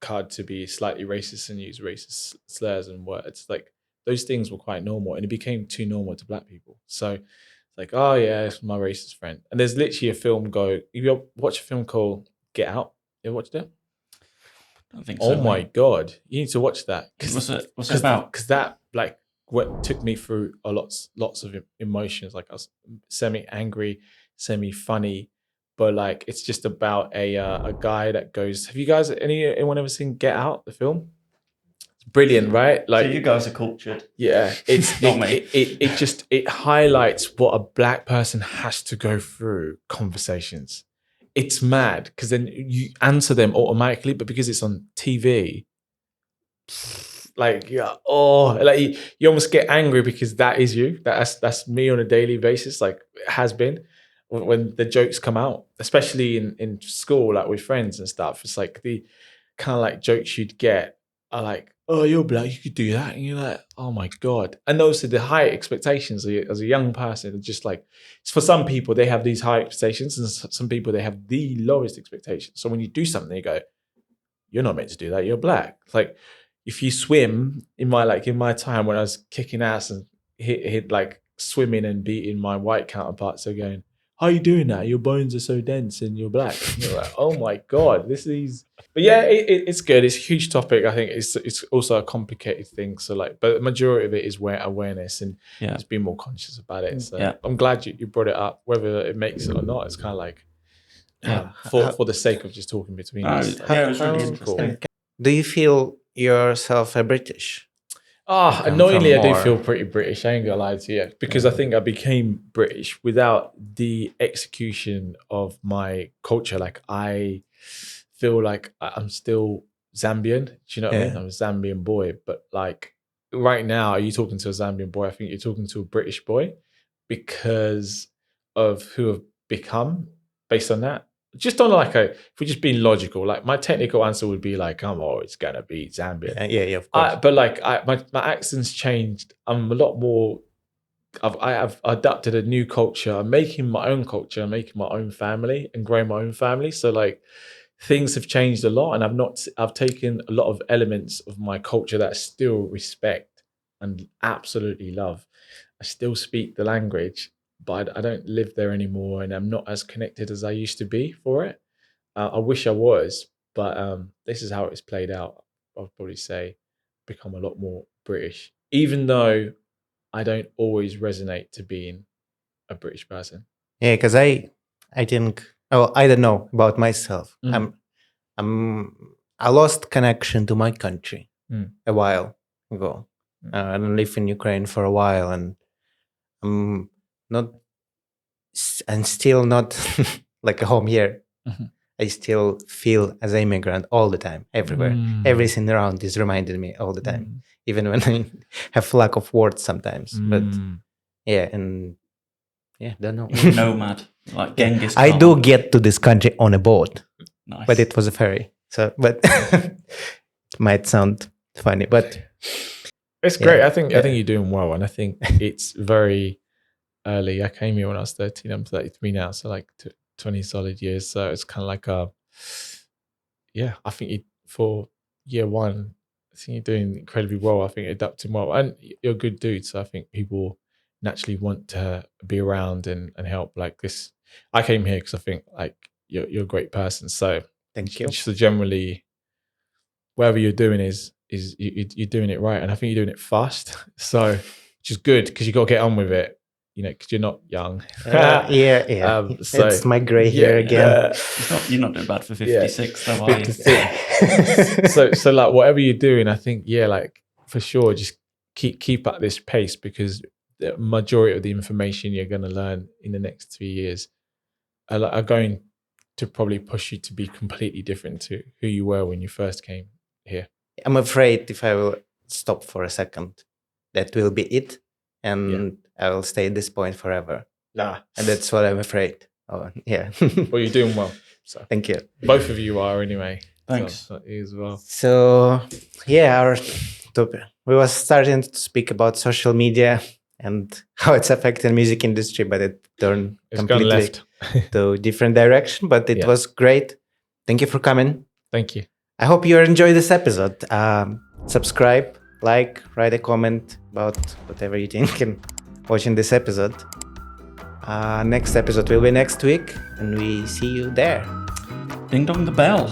card to be slightly racist and use racist slurs and words. Like those things were quite normal, and it became too normal to black people. So it's like, oh yeah, it's my racist friend. And there's literally a film if you watch a film called Get Out, you ever watched it? I don't think so. Oh my god, you need to watch that. What's it about? Because that like what took me through lots of emotions. Like I was semi angry, semi funny, but like it's just about a guy that goes. Have you guys anyone ever seen Get Out, the film? It's brilliant, right? Like so you guys are cultured. Yeah, it's not me. It highlights what a black person has to go through conversations. It's mad because then you answer them automatically, but because it's on TV, like, yeah, oh, like you almost get angry because that is you. That's me on a daily basis. Like it has been when the jokes come out, especially in school, like with friends and stuff. It's like the kind of like jokes you'd get are like, oh, you're black, you could do that, and you're like, oh my god. And also the high expectations as a young person, just like for some people they have these high expectations, and some people they have the lowest expectations. So when you do something, you go, you're not meant to do that. You're black. It's like if you swim in my time when I was kicking ass and hit like swimming and beating my white counterparts, they're going, how are you doing that? Your bones are so dense and you're black. And you're like, oh my god, this is. But yeah, it's good. It's a huge topic. I think it's also a complicated thing. So like, but the majority of it is awareness and just being more conscious about it. So I'm glad you brought it up. Whether it makes it or not, it's kind of like for the sake of just talking between us. Yeah, it was really interesting. Do you feel yourself a British? Annoyingly, I do feel pretty British. I ain't gonna lie to you, because I think I became British without the execution of my culture. Like I feel like I'm still Zambian. Do you know what I mean? I'm a Zambian boy, but like right now, are you talking to a Zambian boy? I think you're talking to a British boy because of who I've become based on that. Just on like if we're just being logical, like my technical answer would be like, I'm always gonna be Zambian. Yeah, of course. But like my accent's changed. I'm a lot more. I've adapted a new culture. I'm making my own culture. I'm making my own family and growing my own family. So like things have changed a lot, and I've taken a lot of elements of my culture that I still respect and absolutely love. I still speak the language, but I don't live there anymore, and I'm not as connected as I used to be for it. I wish I was, but this is how it's played out. I'd probably say become a lot more British, even though I don't always resonate to being a British person. Yeah, because I think, I don't know about myself. I lost connection to my country a while ago. I don't live in Ukraine for a while, and I'm still not like a home here. I still feel as an immigrant all the time, everywhere. Everything around is reminding me all the time, even when I have lack of words sometimes. But don't know. Nomad, like Genghis I Khan. do get to this country on a boat, Nice. but it was a ferry. So, but it might sound funny, but it's great. I think you're doing well, and I think it's very early. I came here when I was 13. I'm 33 now, so like 20 solid years. So it's kind of like I think for year one, I think you're doing incredibly well. I think you're adapting well, and you're a good dude. So I think people naturally want to be around and help. Like this, I came here because I think like you're a great person. So thank you. So generally, whatever you're doing is you're doing it right, and I think you're doing it fast. So which is good because you got to get on with it. You know, because you're not young. So it's my gray hair again. You're not doing bad for 56, though, are you? 56. so like whatever you're doing, I think like for sure, just keep at this pace, because the majority of the information you're going to learn in the next 3 years are going to probably push you to be completely different to who you were when you first came here. I'm afraid if I will stop for a second, that will be it, and I will stay at this point forever. And that's what I'm afraid. Oh, yeah. Well, you're doing well. So thank you. Both of you are anyway. Thanks. So you as well. So our topic. We were starting to speak about social media and how it's affecting music industry, but it turned completely left to different direction. But it was great. Thank you for coming. Thank you. I hope you enjoyed this episode. Subscribe, like, write a comment about whatever you think and watching this episode. Next episode will be next week, and we see you there. Ding dong the bell.